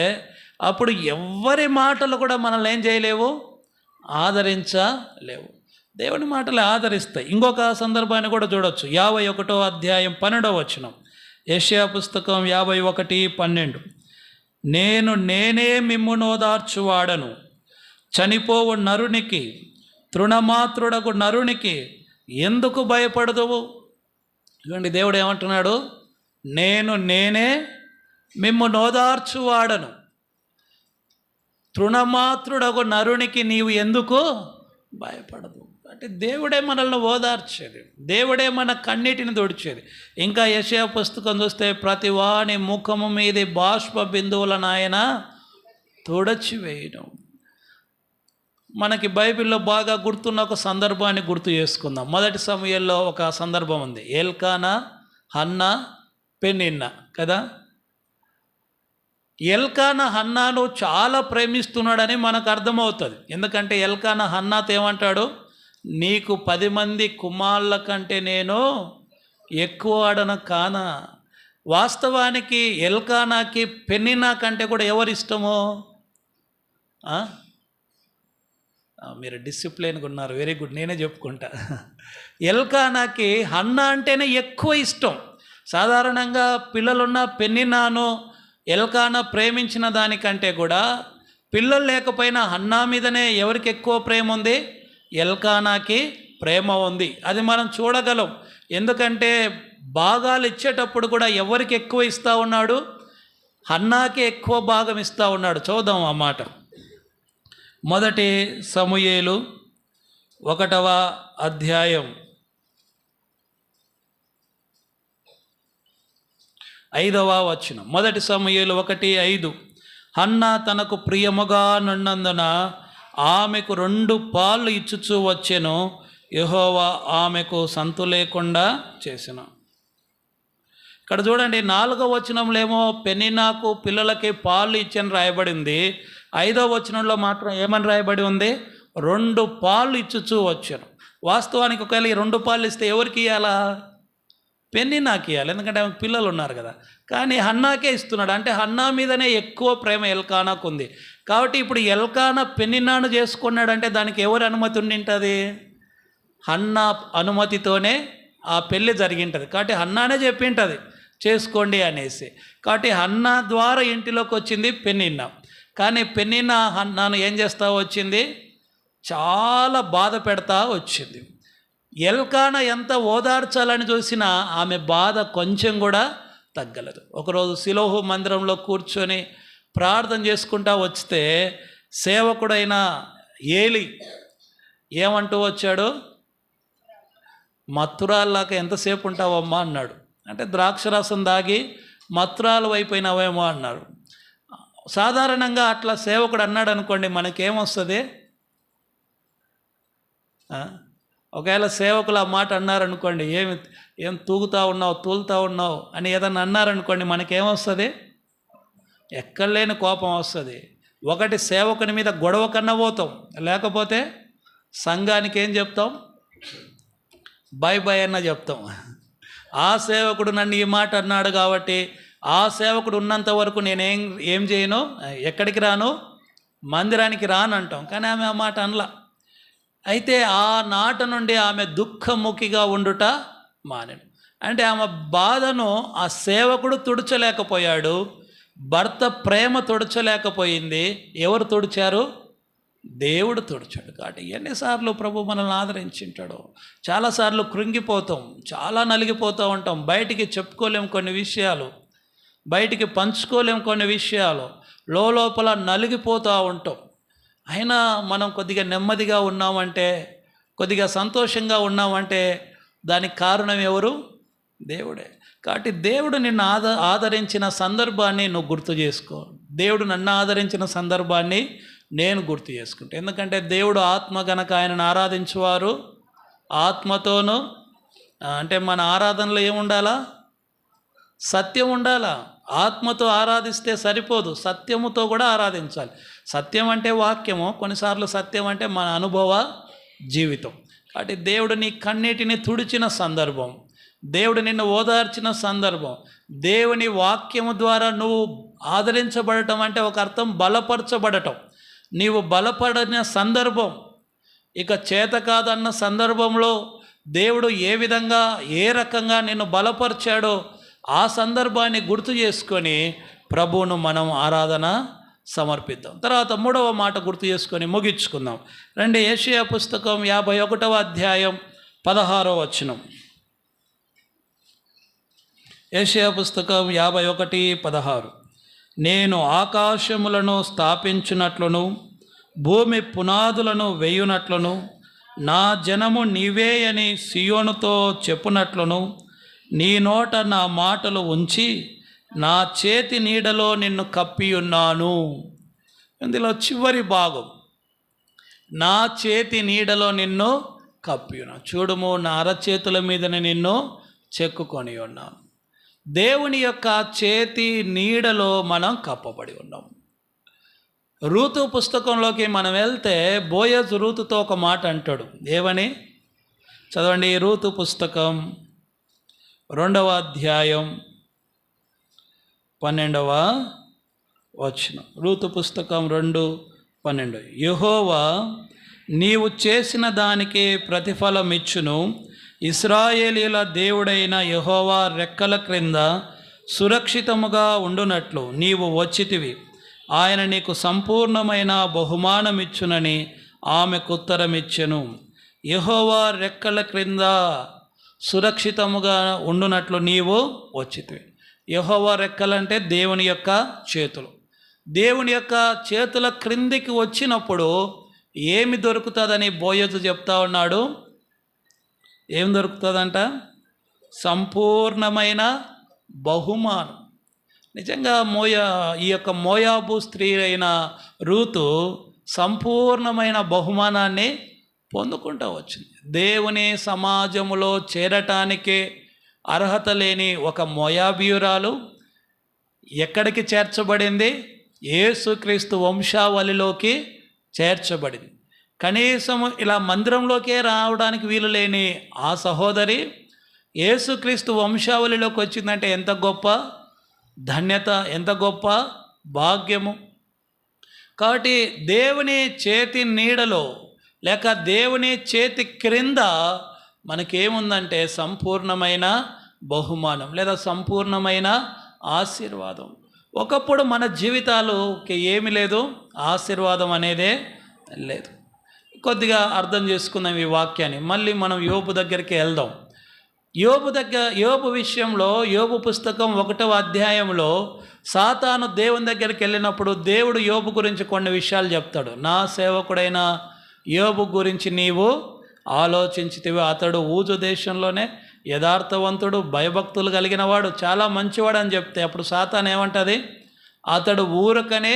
అప్పుడు ఎవ్వరి మాటలు కూడా మనల్ని ఏం చేయలేవు, ఆదరించలేవు. దేవుని మాటలు ఆదరిస్తాయి. ఇంకొక సందర్భాన్ని కూడా చూడవచ్చు. 51వ అధ్యాయం 12వ వచనం, యెషయా పుస్తకం 51:12. నేనే మిమ్మును ఓదార్చువాడను, చనిపోవు నరునికి, తృణమాత్రుడకు నరునికి ఎందుకు భయపడదువు. చూడండి దేవుడు ఏమంటున్నాడు, నేనే మిమ్మును ఓదార్చువాడను, తృణమాత్రుడకు నరునికి నీవు ఎందుకు భయపడదు. అంటే దేవుడే మనల్ని ఓదార్చేది, దేవుడే మన కన్నీటిని తుడిచేది. ఇంకా యెషయా పుస్తకం చూస్తే, ప్రతి వాని ముఖము మీది బాష్ప బిందువులను ఆయన తుడచివేయడం. మనకి బైబిల్లో బాగా గుర్తున్న ఒక సందర్భాన్ని గుర్తు చేసుకుందాం. 1 సమూయేలులో ఒక సందర్భం ఉంది, ఎల్కానా, హన్నా, పెనిన్నా కదా. ఎల్కానా హన్నాను చాలా ప్రేమిస్తున్నాడని మనకు అర్థమవుతుంది. ఎందుకంటే ఎల్కానా హన్నాతో ఏమంటాడు, నీకు 10 మంది కుమారుల కంటే నేను ఎక్కువ ఆడన కానా. వాస్తవానికి ఎల్కానాకి పెనిన్నా కంటే కూడా ఎవరు ఇష్టమో, మీరు డిసిప్లిన్గా ఉన్నారు, వెరీ గుడ్, నేనే చెప్పుకుంటా. ఎల్కానాకి హన్నా అంటేనే ఎక్కువ ఇష్టం. సాధారణంగా పిల్లలున్న పెనిన్నాను ఎల్కానా ప్రేమించిన దానికంటే కూడా, పిల్లలు లేకపోయినా హన్నా మీదనే ఎవరికి ఎక్కువ ప్రేమ ఉంది, ఎల్కానాకి ప్రేమ ఉంది. అది మనం చూడగలం. ఎందుకంటే భాగాలు ఇచ్చేటప్పుడు కూడా ఎవరికి ఎక్కువ ఇస్తూ ఉన్నాడు, హన్నాకి ఎక్కువ భాగం ఇస్తూ ఉన్నాడు. చూద్దాం ఆ మాట. 1 సమూయేలు 1వ అధ్యాయం 5వ వచనం. 1 సమూయేలు 1:5. హన్నా తనకు ప్రియముగా నున్నందున ఆమెకు 2 పాలు ఇచ్చుచూ వచ్చెను, యెహోవా ఆమెకు సంతు లేకుండా చేసెను. ఇక్కడ చూడండి 4వ వచనంలో ఏమో పెనిన్నాకు పిల్లలకి పాలు ఇచ్చని రాయబడింది. 5వ వచనంలో మాత్రం ఏమని రాయబడి ఉంది, 2 పాలు ఇచ్చుచూ వచ్చాను. వాస్తవానికి ఒకవేళ ఈ 2 పాలు ఇస్తే ఎవరికి ఇవ్వాలా, పెనిన్నాకి ఇవ్వాలి, ఎందుకంటే ఆమెకు పిల్లలు ఉన్నారు కదా. కానీ హన్నాకే ఇస్తున్నాడు. అంటే హన్నా మీదనే ఎక్కువ ప్రేమ ఎల్కానాకు ఉంది. కాబట్టి ఇప్పుడు ఎల్కానా పెనిన్నాను చేసుకున్నాడంటే దానికి ఎవరి అనుమతి ఉండింటుంది, హన్నా అనుమతితోనే ఆ పెళ్ళి జరిగింటుంది. కాబట్టి హన్నానే చెప్పింటుంది చేసుకోండి అనేసి. కాబట్టి హన్నా ద్వారా ఇంటిలోకి వచ్చింది పెనిన్నా. కానీ పెనిన్నా హన్నాను ఏం చేస్తూ వచ్చింది, చాలా బాధ పెడతా వచ్చింది. ఎల్కానా ఎంత ఓదార్చాలని చూసినా ఆమె బాధ కొంచెం కూడా తగ్గలేదు. ఒకరోజు సిలోహు మందిరంలో కూర్చొని ప్రార్థన చేసుకుంటా వస్తే సేవకుడైన ఏలి ఏమంటూ వచ్చాడు, మత్తురాల్లాగా ఎంతసేపు ఉంటావమ్మా అన్నాడు. అంటే ద్రాక్షరసం దాగి మత్తురాలు అయిపోయినావేమో అన్నాడు. సాధారణంగా అట్లా సేవకుడు అన్నాడు అనుకోండి, మనకేమొస్తుంది, ఒకవేళ సేవకులు ఆ మాట అన్నారనుకోండి, ఏం తూగుతూ ఉన్నావు అని ఏదన్నా అన్నారనుకోండి, మనకేమొస్తుంది, ఎక్కడలేని కోపం వస్తుంది. ఒకటి సేవకుని మీద గొడవ కన్నా పోతాం, లేకపోతే సంఘానికి ఏం చెప్తాం? బై బై అన్న చెప్తాం. ఆ సేవకుడు నన్ను ఈ మాట అన్నాడు కాబట్టి ఆ సేవకుడు ఉన్నంత వరకు నేనేం చేయను, ఎక్కడికి రాను, మందిరానికి రాను అంటాం. కానీ ఆమె ఆ మాట అనలా. అయితే ఆ నాట నుండి ఆమె దుఃఖముఖిగా ఉండుట మానెను. అంటే ఆమె బాధను ఆ సేవకుడు తుడచలేకపోయాడు, భర్త ప్రేమ తుడచలేకపోయింది. ఎవరు తుడిచారు? దేవుడు తుడిచాడు. కాబట్టి ఎన్నిసార్లు ప్రభు మనల్ని ఆదరించింటాడో. చాలాసార్లు కృంగిపోతాం, చాలా నలిగిపోతూ ఉంటాం, బయటికి చెప్పుకోలేం కొన్ని విషయాలు, బయటికి పంచుకోలేం కొన్ని విషయాలు, లోపల నలిగిపోతూ ఉంటాం. అయినా మనం కొద్దిగా నెమ్మదిగా ఉన్నామంటే, కొద్దిగా సంతోషంగా ఉన్నామంటే దానికి కారణం ఎవరు? దేవుడే. కాబట్టి దేవుడు నిన్ను ఆదరించిన సందర్భాన్ని నువ్వు గుర్తు చేసుకో. దేవుడు నన్ను ఆదరించిన సందర్భాన్ని నేను గుర్తు చేసుకుంటా. ఎందుకంటే దేవుడు ఆత్మ గనక ఆయనను ఆరాధించేవారు ఆత్మతోనూ, అంటే మన ఆరాధనలో ఏముండాలా? సత్యం ఉండాలా. ఆత్మతో ఆరాధిస్తే సరిపోదు, సత్యముతో కూడా ఆరాధించాలి. సత్యం అంటే వాక్యము, కొన్నిసార్లు సత్యం అంటే మన అనుభవ జీవితం. కాబట్టి దేవుడు నీ కన్నీటిని తుడిచిన సందర్భం, దేవుడు నిన్ను ఓదార్చిన సందర్భం, దేవుని వాక్యము ద్వారా నువ్వు ఆదరించబడటం అంటే ఒక అర్థం బలపరచబడటం. నీవు బలపడిన సందర్భం, ఇక చేత కాదన్న సందర్భంలో దేవుడు ఏ విధంగా ఏ రకంగా నిన్ను బలపరిచాడో ఆ సందర్భాన్ని గుర్తు చేసుకొని ప్రభువును మనం ఆరాధన సమర్పిద్దాం. తర్వాత మూడవ మాట గుర్తు చేసుకొని ముగించుకుందాం. రండి, యెషయా పుస్తకం 51వ అధ్యాయం 16వ వచనం. యెషయా పుస్తకం 51:16. నేను ఆకాశములను స్థాపించునట్లును భూమి పునాదులను వేయునట్లును నా జనము నీవే అని సియోనుతో చెప్పునట్లును నీ నోట నా మాటలు ఉంచి నా చేతి నీడలో నిన్ను కప్పి ఉన్నాను. ఇందులో చివరి భాగం, నా చేతి నీడలో నిన్ను కప్పి ఉన్నాను. చూడుము, నా అరచేతుల మీదనే నిన్ను చెక్కుకొని ఉన్నాను. దేవుని యొక్క చేతి నీడలో మనం కప్పబడి ఉన్నాం. రూతు పుస్తకంలోకి మనం వెళ్తే బోయజు రూతుతో ఒక మాట అంటాడు. ఏమని? చదవండి. రూతు పుస్తకం 2వ అధ్యాయం 12వ వచనం. రూతు పుస్తకం 2:12. యెహోవా నీవు చేసిన దానికి ప్రతిఫలం ఇచ్చును. ఇశ్రాయేలీల దేవుడైన యెహోవా రెక్కల క్రింద సురక్షితముగా ఉండునట్లు నీవు వచ్చితివి. ఆయన నీకు సంపూర్ణమైన బహుమానం ఇచ్చునని ఆమెకు ఉత్తరమిచ్చెను. యెహోవా రెక్కల క్రింద సురక్షితముగా ఉండునట్లు నీవు వచ్చితివి. యెహోవా రెక్కలంటే దేవుని యొక్క చేతులు. దేవుని యొక్క చేతుల క్రిందికి వచ్చినప్పుడు ఏమి దొరుకుతుందని బోయజు చెప్తా ఉన్నాడు. ఏం దొరుకుతుందంట? సంపూర్ణమైన బహుమానం. నిజంగా ఈ యొక్క మోయాబు స్త్రీ అయిన రూతు సంపూర్ణమైన బహుమానాన్ని పొందుకుంటూ వచ్చింది. దేవుని సమాజములో చేరటానికి అర్హత లేని ఒక మోయాబీయురాలు ఎక్కడికి చేర్చబడింది? యేసుక్రీస్తు వంశావళిలోకి చేర్చబడింది. కనీసం ఇలా మందిరంలోకే రావడానికి వీలు లేని ఆ సహోదరి యేసుక్రీస్తు వంశావళిలోకి వచ్చిందంటే ఎంత గొప్ప ధన్యత, ఎంత గొప్ప భాగ్యము. కాబట్టి దేవుని చేతి నీడలో లేక దేవుని చేతి క్రింద మనకేముందంటే సంపూర్ణమైన బహుమానం లేదా సంపూర్ణమైన ఆశీర్వాదం. ఒకప్పుడు మన జీవితాలుకి ఏమి లేదు, ఆశీర్వాదం అనేదే లేదు. కొద్దిగా అర్థం చేసుకుందాం ఈ వాక్యాన్ని. మళ్ళీ మనం యోబు దగ్గరికి వెళ్దాం. యోబు విషయంలో యోబు పుస్తకం 1వ అధ్యాయంలో సాతాను దేవుని దగ్గరికి వెళ్ళినప్పుడు దేవుడు యోబు గురించి కొన్ని విషయాలు చెప్తాడు. నా సేవకుడైన యోబు గురించి నీవు ఆలోచించితివి. అతడు ఊజు దేశంలోనే యథార్థవంతుడు, భయభక్తులు కలిగిన వాడు, చాలా మంచివాడు అని చెప్తే అప్పుడు సాతాను ఏమంటుంది? అతడు ఊరకనే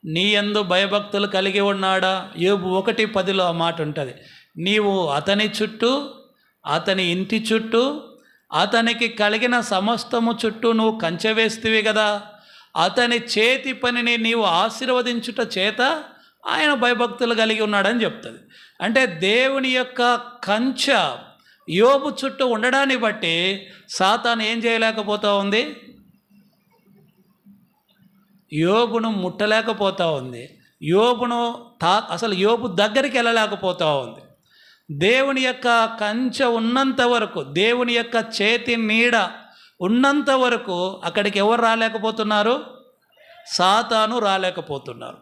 నీ యందు భయభక్తులు కలిగి ఉన్నాడా? యోబు 1:10లో ఆ మాట ఉంటుంది. నీవు అతని చుట్టూ, అతని ఇంటి చుట్టూ, అతనికి కలిగిన సమస్తము చుట్టూ నువ్వు కంచె వేస్తేవి కదా. అతని చేతి పనిని నీవు ఆశీర్వదించుట చేత ఆయన భయభక్తులు కలిగి ఉన్నాడని చెప్తుంది. అంటే దేవుని యొక్క కంచె యోబు చుట్టూ ఉండడాన్ని బట్టి సాతాను ఏం చేయలేకపోతూ ఉంది? యోబును ముట్టలేకపోతూ ఉంది. యోబును అసలు యోబు దగ్గరికి వెళ్ళలేకపోతూ ఉంది. దేవుని యొక్క కంచె ఉన్నంత వరకు, దేవుని యొక్క చేతి నీడ ఉన్నంత వరకు అక్కడికి ఎవరు రాలేకపోతున్నారు? సాతాను రాలేకపోతున్నారు.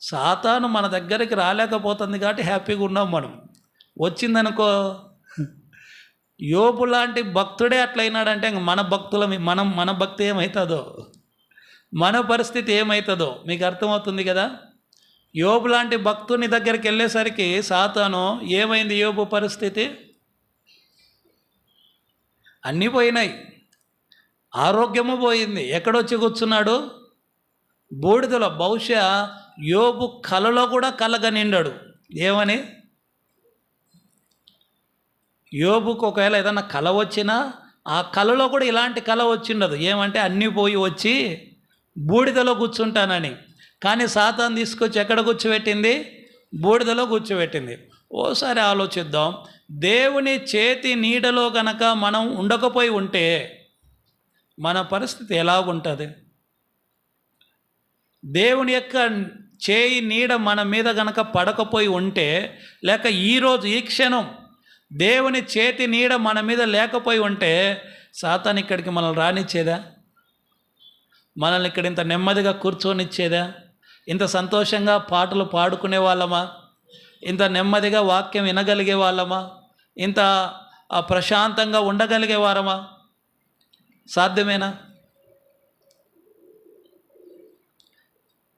సాతాను మన దగ్గరికి రాలేకపోతుంది కాబట్టి హ్యాపీగా ఉన్నాం మనం. వచ్చిందనుకో, యోబు లాంటి భక్తుడే అట్లయినాడంటే మన భక్తి ఏమవుతుందో, మన పరిస్థితి ఏమవుతుందో మీకు అర్థమవుతుంది కదా. యోబు లాంటి భక్తుని దగ్గరికి వెళ్ళేసరికి సాతాను ఏమైంది? యోబు పరిస్థితి అన్నీ పోయినాయి, ఆరోగ్యము పోయింది. ఎక్కడొచ్చి కూర్చున్నాడు? బూడిదలో. బహుశా యోబు కలలో కూడా కలగనిండాడు. ఏమని? యోబుకు ఒకవేళ ఏదన్నా కల వచ్చినా ఆ కలలో కూడా ఇలాంటి కల వచ్చిండదు. ఏమంటే అన్నీ పోయి వచ్చి బూడిదలో కూర్చుంటానని. కానీ సాతాను తీసుకొచ్చి ఎక్కడ కూర్చోబెట్టింది? బూడిదలో కూర్చోబెట్టింది. ఓసారి ఆలోచిద్దాం. దేవుని చేతి నీడలో గనక మనం ఉండకపోయి ఉంటే మన పరిస్థితి ఎలాగుంటుంది? దేవుని యొక్క చేయి నీడ మన మీద గనక పడకపోయి ఉంటే, లేక ఈరోజు ఈ క్షణం దేవుని చేతి నీడ మన మీద లేకపోయి ఉంటే సాతాను ఇక్కడికి మనల్ని రానిచ్చేదా? మనల్ని ఇక్కడ ఇంత నెమ్మదిగా కూర్చొనిచ్చేదా? ఇంత సంతోషంగా పాటలు పాడుకునే వాళ్ళమా? ఇంత నెమ్మదిగా వాక్యం వినగలిగే వాళ్ళమా? ఇంత ప్రశాంతంగా ఉండగలిగే వారమా? సాధ్యమేనా?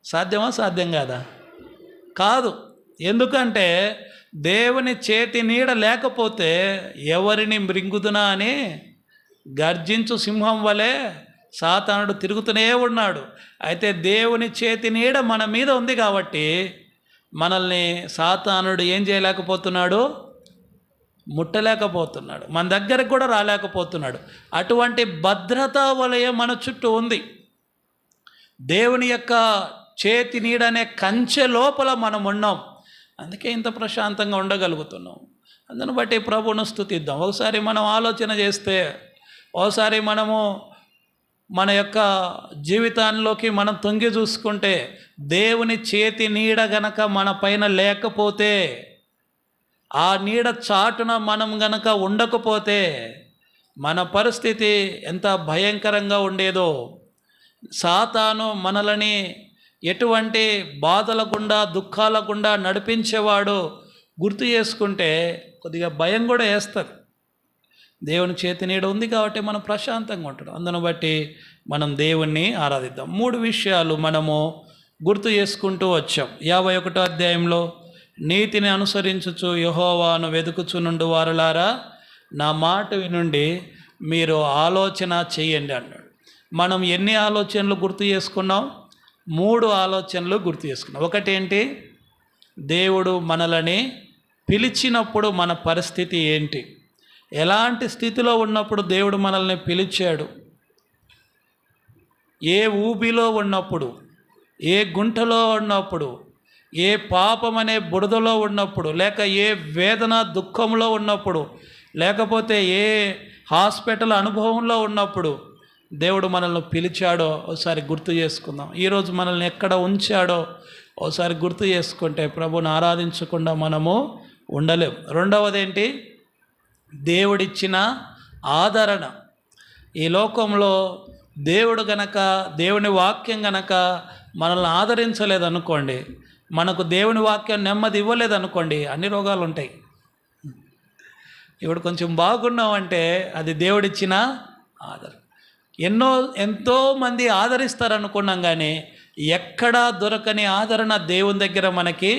సాధ్యమా? సాధ్యం కాదా? కాదు. ఎందుకంటే దేవుని చేతి నీడ లేకపోతే ఎవరిని మృంగుదునా అని గర్జించు సింహం వలె సాతానుడు తిరుగుతూనే ఉన్నాడు. అయితే దేవుని చేతి నీడ మన మీద ఉంది కాబట్టి మనల్ని సాతానుడు ఏం చేయలేకపోతున్నాడు? ముట్టలేకపోతున్నాడు. మన దగ్గరకు కూడా రాలేకపోతున్నాడు. అటువంటి భద్రతా వలయం మన చుట్టూ ఉంది. దేవుని యొక్క చేతి నీడ అనే కంచె లోపల మనం ఉన్నాం. అందుకే ఇంత ప్రశాంతంగా ఉండగలుగుతున్నాం. అందును బట్టి ప్రభువును స్తుతిద్దాం. ఒకసారి మనం ఆలోచన చేస్తే, ఒకసారి మనము మన యొక్క జీవితాల్లోకి మనం తొంగి చూసుకుంటే, దేవుని చేతి నీడ గనక మన పైన లేకపోతే, ఆ నీడ చాటున మనం గనక ఉండకపోతే మన పరిస్థితి ఎంత భయంకరంగా ఉండేదో. సాతాను మనలని ఎటువంటి బాధల గుండా, దుఃఖాల గుండా నడిపించేవాడు గుర్తు చేసుకుంటే కొద్దిగా భయం కూడా వేస్తుంది. దేవుని చేతి నీడ ఉంది కాబట్టి మనం ప్రశాంతంగా ఉంటాం. అందును బట్టి మనం దేవుణ్ణి ఆరాధిద్దాం. 3 విషయాలు మనము గుర్తు చేసుకుంటూ వచ్చాం. 51వ అధ్యాయంలో నీతిని అనుసరించుచు యెహోవాను వెతుకుచునుండు వారలారా నా మాట వినుండి మీరు ఆలోచన చెయ్యండి అన్నాడు. మనం ఎన్ని ఆలోచనలు గుర్తు చేసుకున్నాం? 3 ఆలోచనలు గుర్తు చేసుకున్నాం. ఒకటేంటి? దేవుడు మనలని పిలిచినప్పుడు మన పరిస్థితి ఏంటి? ఎలాంటి స్థితిలో ఉన్నప్పుడు దేవుడు మనల్ని పిలిచాడు? ఏ ఊబిలో ఉన్నప్పుడు, ఏ గుంటలో ఉన్నప్పుడు, ఏ పాపం అనే బురదలో ఉన్నప్పుడు, లేక ఏ వేదన దుఃఖంలో ఉన్నప్పుడు, లేకపోతే ఏ హాస్పిటల్ అనుభవంలో ఉన్నప్పుడు దేవుడు మనల్ని పిలిచాడో ఒకసారి గుర్తు చేసుకుందాం. ఈరోజు మనల్ని ఎక్కడ ఉంచాడో ఒకసారి గుర్తు చేసుకుంటే ప్రభువుని ఆరాధించకుండా మనము ఉండలేం. రెండవది ఏంటి? దేవుడిచ్చిన ఆదరణ. ఈ లోకంలో దేవుడు గనక, దేవుని వాక్యం గనక మనల్ని ఆదరించలేదనుకోండి, మనకు దేవుని వాక్యం నెమ్మది ఇవ్వలేదనుకోండి, అన్ని రోగాలు ఉంటాయి. ఇప్పుడు కొంచెం బాగున్నామంటే అది దేవుడిచ్చిన ఆదరణ. ఎంతోమంది ఆదరిస్తారనుకున్నాం, కానీ ఎక్కడా దొరకని ఆదరణ దేవుని దగ్గర మనకి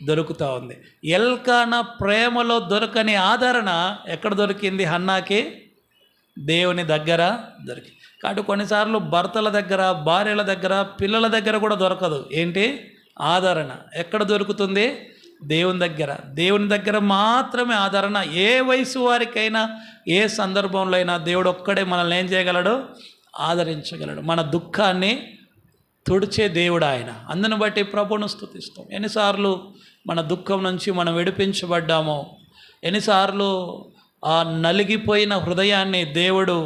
దొరుకుతూ ఉంది. ఎల్కానా ప్రేమలో దొరకని ఆదరణ ఎక్కడ దొరికింది? హన్నాకి దేవుని దగ్గర దొరికి. కాబట్టి కొన్నిసార్లు భర్తల దగ్గర, భార్యల దగ్గర, పిల్లల దగ్గర కూడా దొరకదు. ఏంటి? ఆదరణ. ఎక్కడ దొరుకుతుంది? దేవుని దగ్గర. దేవుని దగ్గర మాత్రమే ఆదరణ. ఏ వయసు వారికైనా, ఏ సందర్భంలో అయినా దేవుడు ఒక్కడే మనల్ని ఏం చేయగలడు? ఆదరించగలడు. మన దుఃఖాన్ని తుడిచే దేవుడు ఆయన. అందుని బట్టి ప్రభువును స్తుతిస్తాం. ఎన్నిసార్లు మన దుఃఖం నుంచి మనం విడిపించబడ్డామో, ఎన్నిసార్లు ఆ నలిగిపోయిన హృదయాన్ని దేవుడు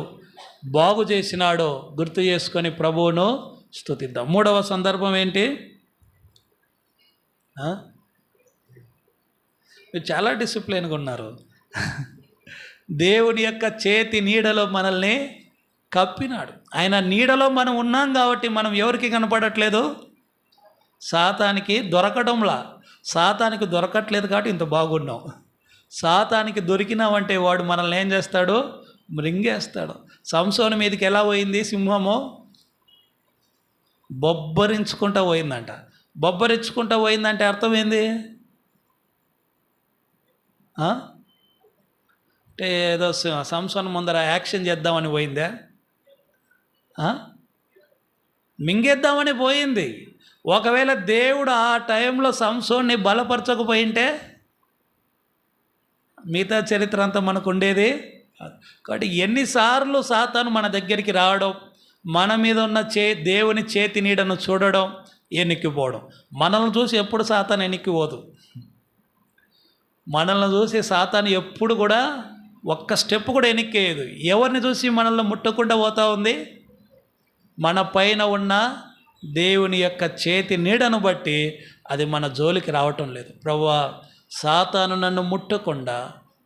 బాగు చేసినాడో గుర్తు చేసుకొని ప్రభువును స్తుతిద్దాం. మూడవ సందర్భం ఏంటి? మీరు చాలా డిసిప్లిన్గా ఉన్నారు. దేవుని యొక్క చేతి నీడలో మనల్ని కప్పినాడు. ఆయన నీడలో మనం ఉన్నాం కాబట్టి మనం ఎవరికి కనపడట్లేదు? సాతానికి దొరకడంలా. సాతానికి దొరకట్లేదు కాబట్టి ఇంత బాగున్నాం. సాతానికి దొరికినామంటే వాడు మనల్ని ఏం చేస్తాడు? మృంగేస్తాడు. సంసోను మీదకి ఎలా పోయింది సింహము? బొబ్బరించుకుంటూ పోయిందంట. బొబ్బరించుకుంటూ పోయిందంటే అర్థం ఏంది? అంటే ఏదో సంసోను ముందర యాక్షన్ చేద్దామని పోయిందా? మింగేద్దామని పోయింది. ఒకవేళ దేవుడు ఆ టైంలో సంసోన్ని బలపరచకపోయింటే మిగతా చరిత్ర అంతా మనకు ఉండేది. కాబట్టి ఎన్నిసార్లు సాతాను మన దగ్గరికి రావడం, మన మీద ఉన్న దేవుని చేతి నీడను చూడడం, ఎన్నిక్కిపోవడం. మనల్ని చూసి ఎప్పుడు సాతాను ఎన్నిక్కిపోదు. మనల్ని చూసి సాతాను ఎప్పుడు కూడా ఒక్క స్టెప్ కూడా ఎన్నిక్కేయదు. ఎవరిని చూసి మనల్ని ముట్టకుండా పోతూ ఉంది? మన పైన ఉన్న దేవుని యొక్క చేతి నీడను బట్టి అది మన జోలికి రావటం లేదు. ప్రభువా, సాతాను నన్ను ముట్టకుండా,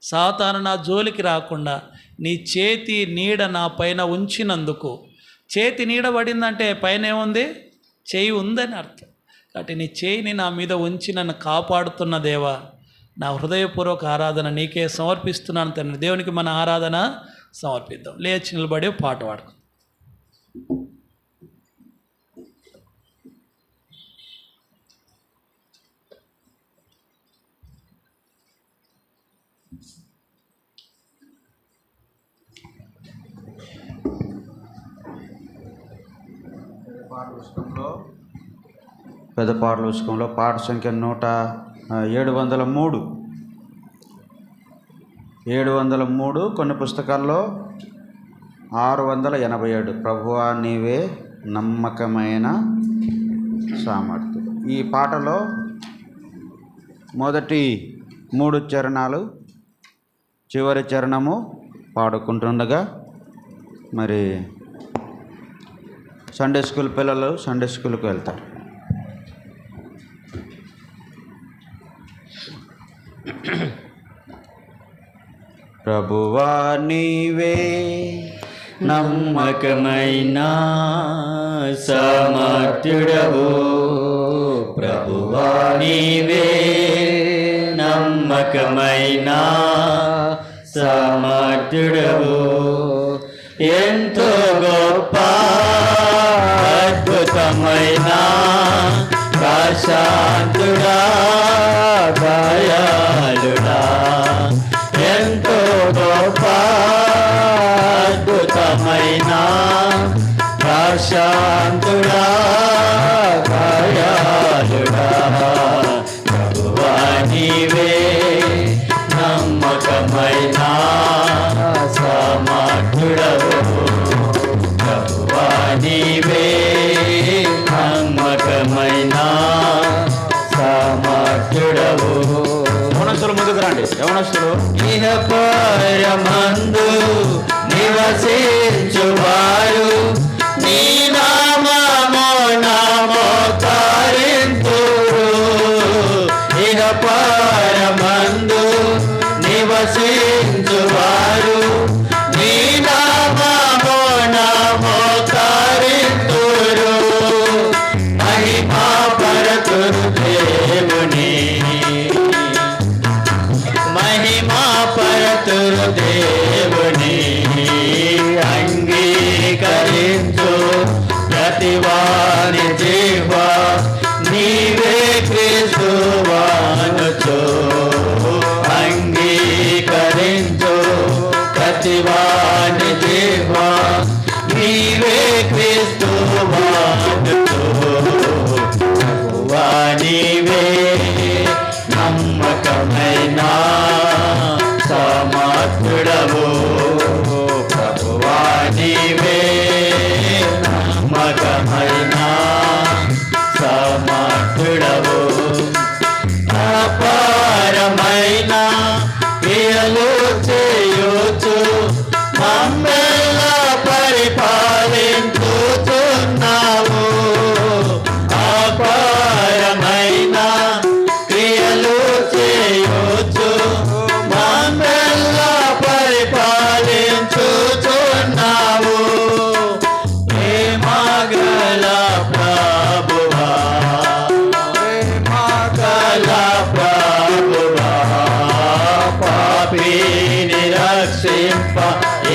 సాతాను నా జోలికి రాకుండా నీ చేతి నీడ నా పైన ఉంచినందుకు. చేతి నీడ పడిందంటే పైన ఏముంది? చేయి ఉందని అర్థం. కాబట్టి నీ చేయిని నా మీద ఉంచి నన్ను కాపాడుతున్న దేవా, నా హృదయపూర్వక ఆరాధన నీకే సమర్పిస్తున్నాను తండ్రి. దేవునికి మన ఆరాధన సమర్పిద్దాం. లేచి నిలబడి పాట పాడుకో. పెద్ద పాటల పుస్తకంలో పాట సంఖ్య 703. కొన్ని పుస్తకాల్లో 687. ప్రభువా నీవే నమ్మకమైన సామర్థ్యం. ఈ పాటలో మొదటి 3 చరణాలు, చివరి చరణము పాడుకుంటుండగా మరి సండే స్కూల్ పిల్లలు సండే స్కూల్కి వెళ్తారు. ప్రభువా నీవే నమ్మకమైన సమర్థుడవు, ప్రభువా నీవే నమ్మకమైన సమర్థుడవు, ఎంతో గొప్ప అద్భుతమైన ప్రశాంతుడా దయాళుడా, ఎంతో గొప్ప అద్భుతమైన ప్రశాంతుడా దయాళుడా, ప్రభువా నీవే నమ్మకమైన సమర్థుడవు, ప్రభువా నీవే నమ్మకమైన సమర్థుడవు. యవనస్తులు ముందుకు రండి. యవనస్తులు ఇహ పరమందు నివసించువారు నీ నామము నమోకరింతురు, ఇహ పరమందు నివసించువారు నీ నామము నమోకరింతురు, మహిమా పరతురు దేవుని, మహిమా పరతురు దేవుని, అంగీకరించు ప్రతివాని జీవా నీవే క్రీస్తువానుచు, అంగీకరించు ప్రతివాని జీవా నీవే క్రీస్తువానుచు, ప్రభువా నీవే నమ్మకమైన సమర్థుడవు, ప్రభువా నీవే నమ్మకమైన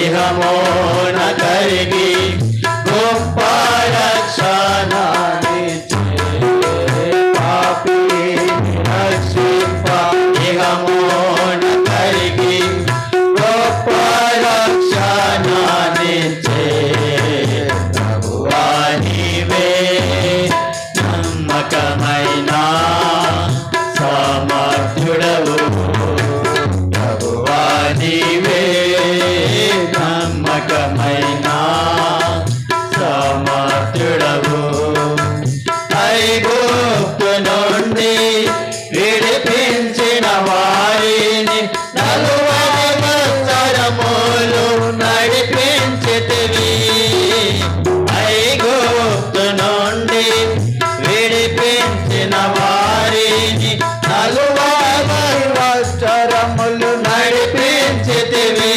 ఇహమోన కరిగి గొప్ప రక్షణనిచ్చే పాపిని రక్షింప ఇహమోన కరిగి గొప్ప రక్షణనిచ్చే ప్రభువా నీవే నమ్మకమైన సమర్థుడవు ప్రభువా నీవే నమ్మకమైన సమర్థుడవు ఐగుప్తు నుండి విడిపించిన వారిని 40 సంవత్సరములు నడిపించితివి ఐగుప్తు నుండి విడిపించిన వారిని 40 సంవత్సరములు నడిపించితివి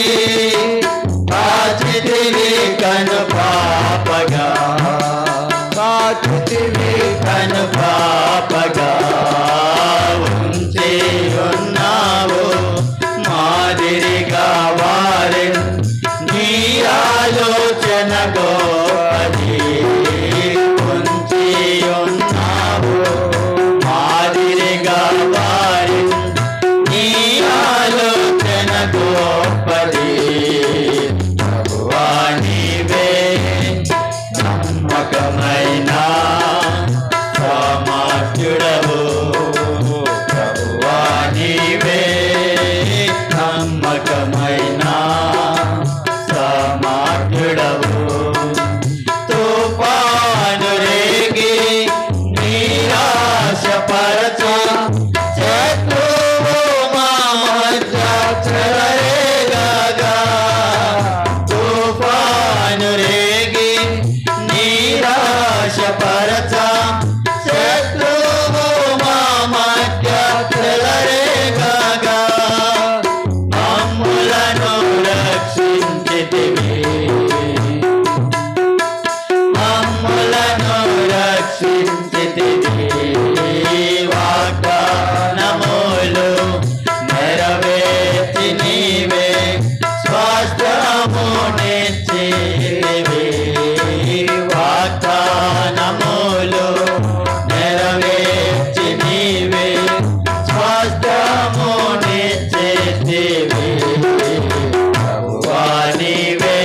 కాచితివి కను పాపగా కాచితివి కను పాపగా ఉంచి ఉన్నావు మాదిరిగా వారి నీ ఆలోచన గోపది ఉంచి ఉన్నావు మాదిరిగా వారి నీ ఆలోచన గోపది ప్రభువా నీవే నమ్మకమైన సమర్థుడవు ప్రభువా నీవే నమ్మకమైన సమర్థుడవు తుఫాను రేగి నిరాశపరచ శత్రువు మా మధ్య చెలరేగగా తుఫాను రేగి నిరాశపరచ శత్రువు మా మధ్య చెలరేగగా మమ్ములను రక్షించితివి మమ్ములను రక్షించితివి వాగ్దానములు నెరవేర్చి నీవే స్వాస్థ్యమునిచ్చితివి వాగ్దానములు నెరవేర్చి నీవే స్వాస్థ్యమునిచ్చితివి ప్రభువా నీవే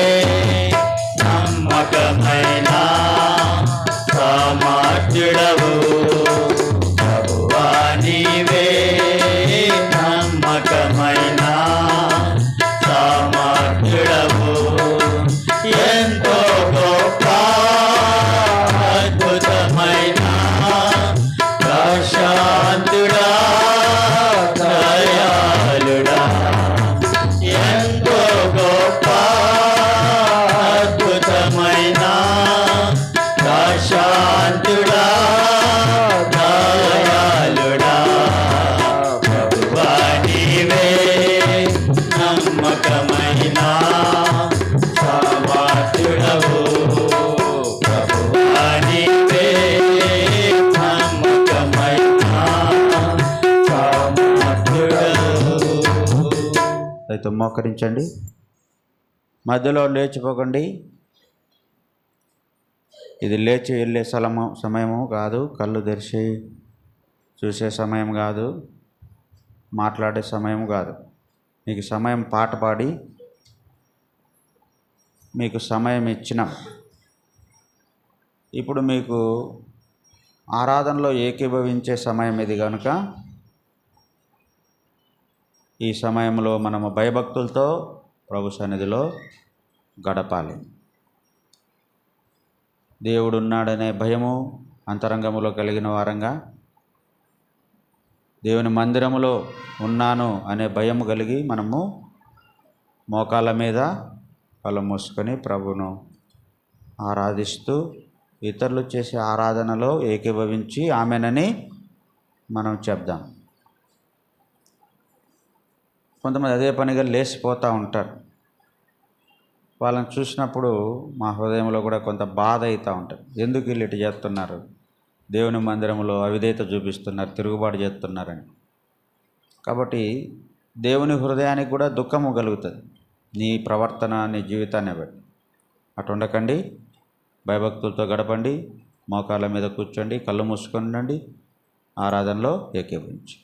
నమ్మకమైన సమర్థుడవు ప్రభువా నీవే నమ్మకమైన సమర్థుడవు ఎంతో గొప్ప అద్భుతమైన ప్రశాంతుడా దయాళుడా ఎంతో గొప్ప అద్భుతమైన ప్రశాంతుడా దయాళుడా ప్రభువా నీవే నమ్మకమైన సమర్థుడవు ప్రభువా నీవే నమ్మకమైన సమర్థుడవు అయితే మోకరించండి, మధ్యలో లేచిపోకండి. ఇది లేచి వెళ్ళే సమయము కాదు, కళ్ళు తెరిచి చూసే సమయం కాదు, మాట్లాడే సమయం కాదు. మీకు సమయం పాట పాడి మీకు సమయం ఇచ్చినాం. ఇప్పుడు మీకు ఆరాధనలో ఏకీభవించే సమయం ఇది కనుక ఈ సమయంలో మనము భయభక్తులతో ప్రభు సన్నిధిలో గడపాలి. దేవుడు ఉన్నాడనే భయము అంతరంగములో కలిగిన వారంగా, దేవుని మందిరములో ఉన్నాను అనే భయం కలిగి మనము మోకాళ్ళ మీద కళ్ళు మూసుకొని ప్రభును ఆరాధిస్తూ ఇతరులు చేసే ఆరాధనలో ఏకీభవించి ఆమెనని మనం చెప్దాం. కొంతమంది అదే పనిగా లేచిపోతూ ఉంటారు. వాళ్ళని చూసినప్పుడు మా హృదయంలో కూడా కొంత బాధ అవుతూ ఉంటుంది. ఎందుకు వీళ్ళు ఇటు చేస్తున్నారు, దేవుని మందిరంలో అవిధేయత చూపిస్తున్నారు, తిరుగుబాటు చేస్తున్నారని. కాబట్టి దేవుని హృదయానికి కూడా దుఃఖము కలుగుతుంది. నీ ప్రవర్తన, నీ జీవితాన్ని బట్టి. అటు ఉండకండి, భయభక్తులతో గడపండి, మోకాళ్ళ మీద కూర్చోండి, కళ్ళు మూసుకొని ఉండండి, ఆరాధనలో ఏకీభవించి.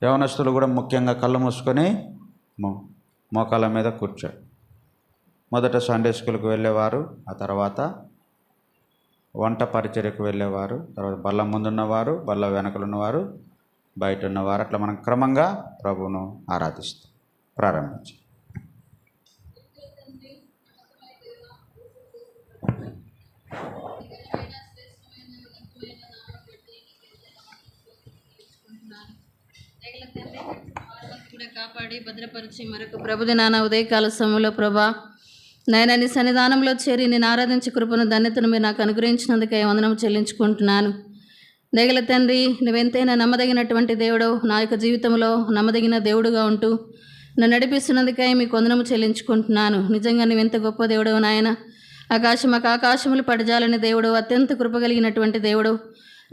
యవనస్తులు కూడా ముఖ్యంగా కళ్ళు మూసుకొని మోకాళ్ళ మీద కూర్చోండి. మొదట సండే స్కూల్కి వెళ్ళేవారు, ఆ తర్వాత వంట పరిచర్యకు వెళ్ళేవారు, తర్వాత బల్ల ముందున్నవారు, బల్ల వెనకలున్నవారు, బయట ఉన్నవారు, అట్లా మనం క్రమంగా ప్రభువును ఆరాధిస్తాం. ప్రారంభించి. కాపాడి భద్రపరిచి మరొక ప్రభుదినాన ఉదయకాల సమయంలో ప్రభా నాయన నీ సన్నిధానంలో చేరి నేను ఆరాధించే కృపను ధన్యతను మీరు నాకు అనుగ్రహించినందుకే వందనం చెల్లించుకుంటున్నాను. దయగల తండ్రి, నువ్వెంతైనా నమ్మదగినటువంటి దేవుడవు, నా యొక్క జీవితంలో నమ్మదగిన దేవుడుగా ఉంటూ నన్ను నడిపిస్తున్నందుకై మీకు వందనము చెల్లించుకుంటున్నాను. నిజంగా నువ్వెంత గొప్ప దేవుడవు నాయన. ఆకాశములు పడజాలని దేవుడు, అత్యంత కృపగలిగినటువంటి దేవుడు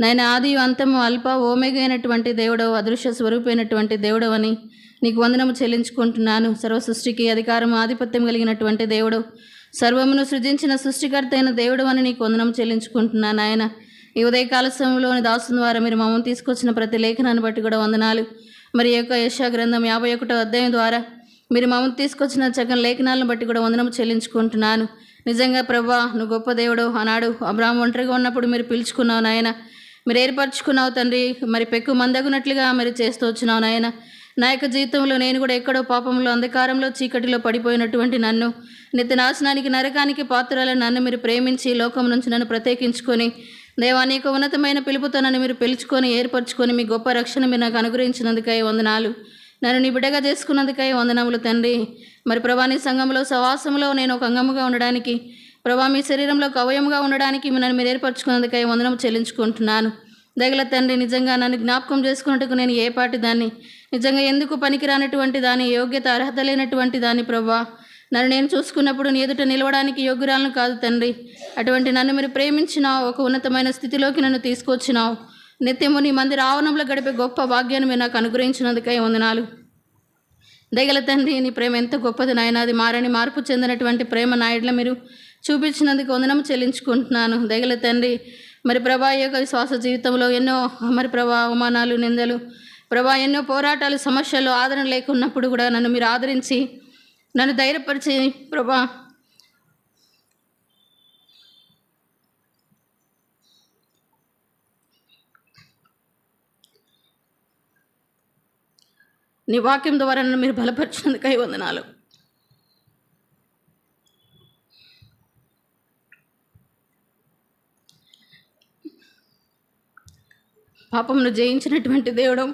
నాయన, ఆది అంతము అల్ప ఓమేగ అయినటువంటి దేవుడు, అదృశ్య స్వరూపైనటువంటి దేవుడు అని నీకు వందనము చెల్లించుకుంటున్నాను. సర్వ సృష్టికి అధికారం ఆధిపత్యం కలిగినటువంటి దేవుడు, సర్వమును సృజించిన సృష్టికర్త అయిన దేవుడు అని నీకు వందనము చెల్లించుకుంటున్నాను ఆయన. ఈ ఉదయకాల సమయంలోని దాసుని ద్వారా మీరు మమ్మల్ని తీసుకొచ్చిన ప్రతి లేఖనాన్ని బట్టి కూడా వందనాలు. మరి ఈ యొక్క యెషయా గ్రంథం 51వ అధ్యాయం ద్వారా మీరు మమ్మల్ని తీసుకొచ్చిన చక్కని లేఖనాలను బట్టి కూడా వందనము చెల్లించుకుంటున్నాను. నిజంగా ప్రభా, నువ్వు గొప్ప దేవుడు. ఆనాడు అబ్రాహాము ఒంటరిగా ఉన్నప్పుడు మీరు పిలుచుకున్నావు నాయన, మీరు ఏర్పరచుకున్నావు తండ్రి. మరి పెక్కు మందగునట్లుగా మీరు చేస్తూ వచ్చినావు నాయన. నా యొక్క జీవితంలో నేను కూడా ఎక్కడో పాపంలో, అంధకారంలో, చీకటిలో పడిపోయినటువంటి నన్ను, నిత్య నాశనానికి, నరకానికి పాత్రలను నన్ను మీరు ప్రేమించి లోకం నుంచి నన్ను ప్రత్యేకించుకొని దేవా, నీ యొక్క ఉన్నతమైన పిలుపుతో నన్ను మీరు పిలుచుకొని ఏర్పరచుకొని మీ గొప్ప రక్షణ మీరు నాకు అనుగ్రహించినందుకై వందనాలు. నన్ను నీ బిడ్డగా చేసుకున్నందుకై వందనములు తండ్రి. మరి ప్రభా, నీ సంఘంలో సవాసంలో నేను ఒక అంగముగా ఉండడానికి, ప్రభా మీ శరీరంలో ఒక అవయముగా ఉండడానికి నన్ను మీరు ఏర్పరచుకున్నందుకై వందనము చెల్లించుకుంటున్నాను. దయగల తండ్రి, నిజంగా నన్ను జ్ఞాపకం చేసుకున్నట్టుకు నేను ఏ పాటి దాన్ని, నిజంగా ఎందుకు పనికిరానటువంటి దాని, యోగ్యత అర్హత లేనటువంటి దాన్ని ప్రభా, నన్ను నేను చూసుకున్నప్పుడు నీ ఎదుట నిలవడానికి యోగ్యురాలను కాదు తండ్రి. అటువంటి నన్ను మీరు ప్రేమించినావు, ఒక ఉన్నతమైన స్థితిలోకి నన్ను తీసుకొచ్చినావు. నిత్యము నీ మందిర ఆవరణంలో గడిపే గొప్ప భాగ్యాన్ని మీరు నాకు అనుగ్రహించినందుకై వందనాలు. దయగల తండ్రి, నీ ప్రేమ ఎంత గొప్పది నాయన. అది మార్పు చెందినటువంటి ప్రేమ నాయుడులో మీరు చూపించినందుకు వందనము చెల్లించుకుంటున్నాను. దయగల తండ్రి, మరి ప్రభా ఈ యొక్క విశ్వాస జీవితంలో ఎన్నో మరి ప్రభా అవమానాలు, నిందలు, ప్రభా ఎన్నో పోరాటాలు, సమస్యలు, ఆదరణ లేకున్నప్పుడు కూడా నన్ను మీరు ఆదరించి నన్ను ధైర్యపరిచి ప్రభా నీ వాక్యం ద్వారా నన్ను మీరు బలపరిచినందుకై వందనాలు. పాపమును జయించినటువంటి దేవుడు,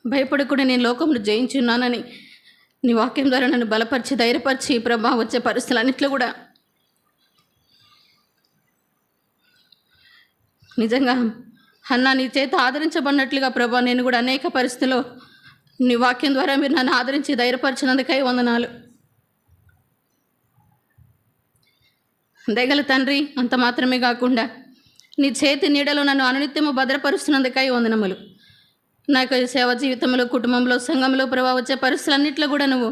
భయపడకుండా నేను లోకమును జయించున్నానని నీ వాక్యం ద్వారా నన్ను బలపరిచి ధైర్యపరిచి ప్రభా వచ్చే పరిస్థితులన్నింటిలో కూడా నిజంగా అన్న నీ చేత ఆదరించబడినట్లుగా ప్రభా నేను కూడా అనేక పరిస్థితుల్లో నీ వాక్యం ద్వారా మీరు నన్ను ఆదరించి ధైర్యపరిచినందుకై వందనాలు. దయగల తండ్రి, అంత మాత్రమే కాకుండా నీ చేతి నీడలో నన్ను అనునిత్యము భద్రపరుస్తున్నందుకై వందనములు. నా యొక్క సేవ జీవితంలో, కుటుంబంలో, సంఘంలో ప్రభా వచ్చే పరిస్థితులన్నింటిలో కూడా నువ్వు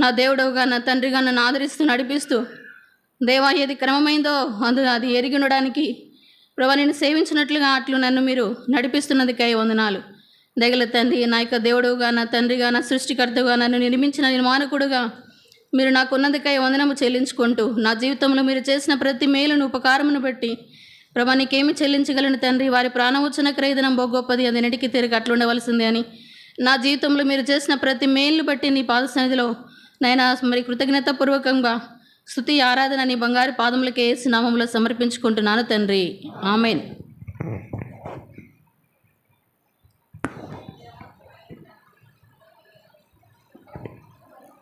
నా దేవుడవుగా, నా తండ్రిగా నన్ను ఆదరిస్తూ నడిపిస్తూ దేవా ఏది క్రమమైందో అది ఎరిగి ఉండడానికి ప్రభా నేను సేవించినట్లుగా అట్లు నన్ను మీరు నడిపిస్తున్నదికై వందనాలు. దయగల తండ్రి, నా యొక్క దేవుడుగా, నా తండ్రిగా, నా సృష్టికర్తగా, నన్ను నిర్మించిన నిర్మాణకుడుగా మీరు నాకున్నందుకై వందనము చెల్లించుకుంటూ నా జీవితంలో మీరు చేసిన ప్రతి మేలును, ఉపకారమును బట్టి ప్రభా నీకేమి చెల్లించగలను తండ్రి. వారి ప్రాణవచ్చిన క్రయదనం బహు గొప్పది, అది నెటికి తిరిగి అట్లుండవలసింది అని నా జీవితంలో మీరు చేసిన ప్రతి మేలును బట్టి నీ పాద సన్నిధిలో నాయనా మరి కృతజ్ఞతాపూర్వకంగా స్తుతి ఆరాధన నీ బంగారు పాదములకే యేసు నామములో సమర్పించుకుంటున్నాను తండ్రి. ఆమేన్.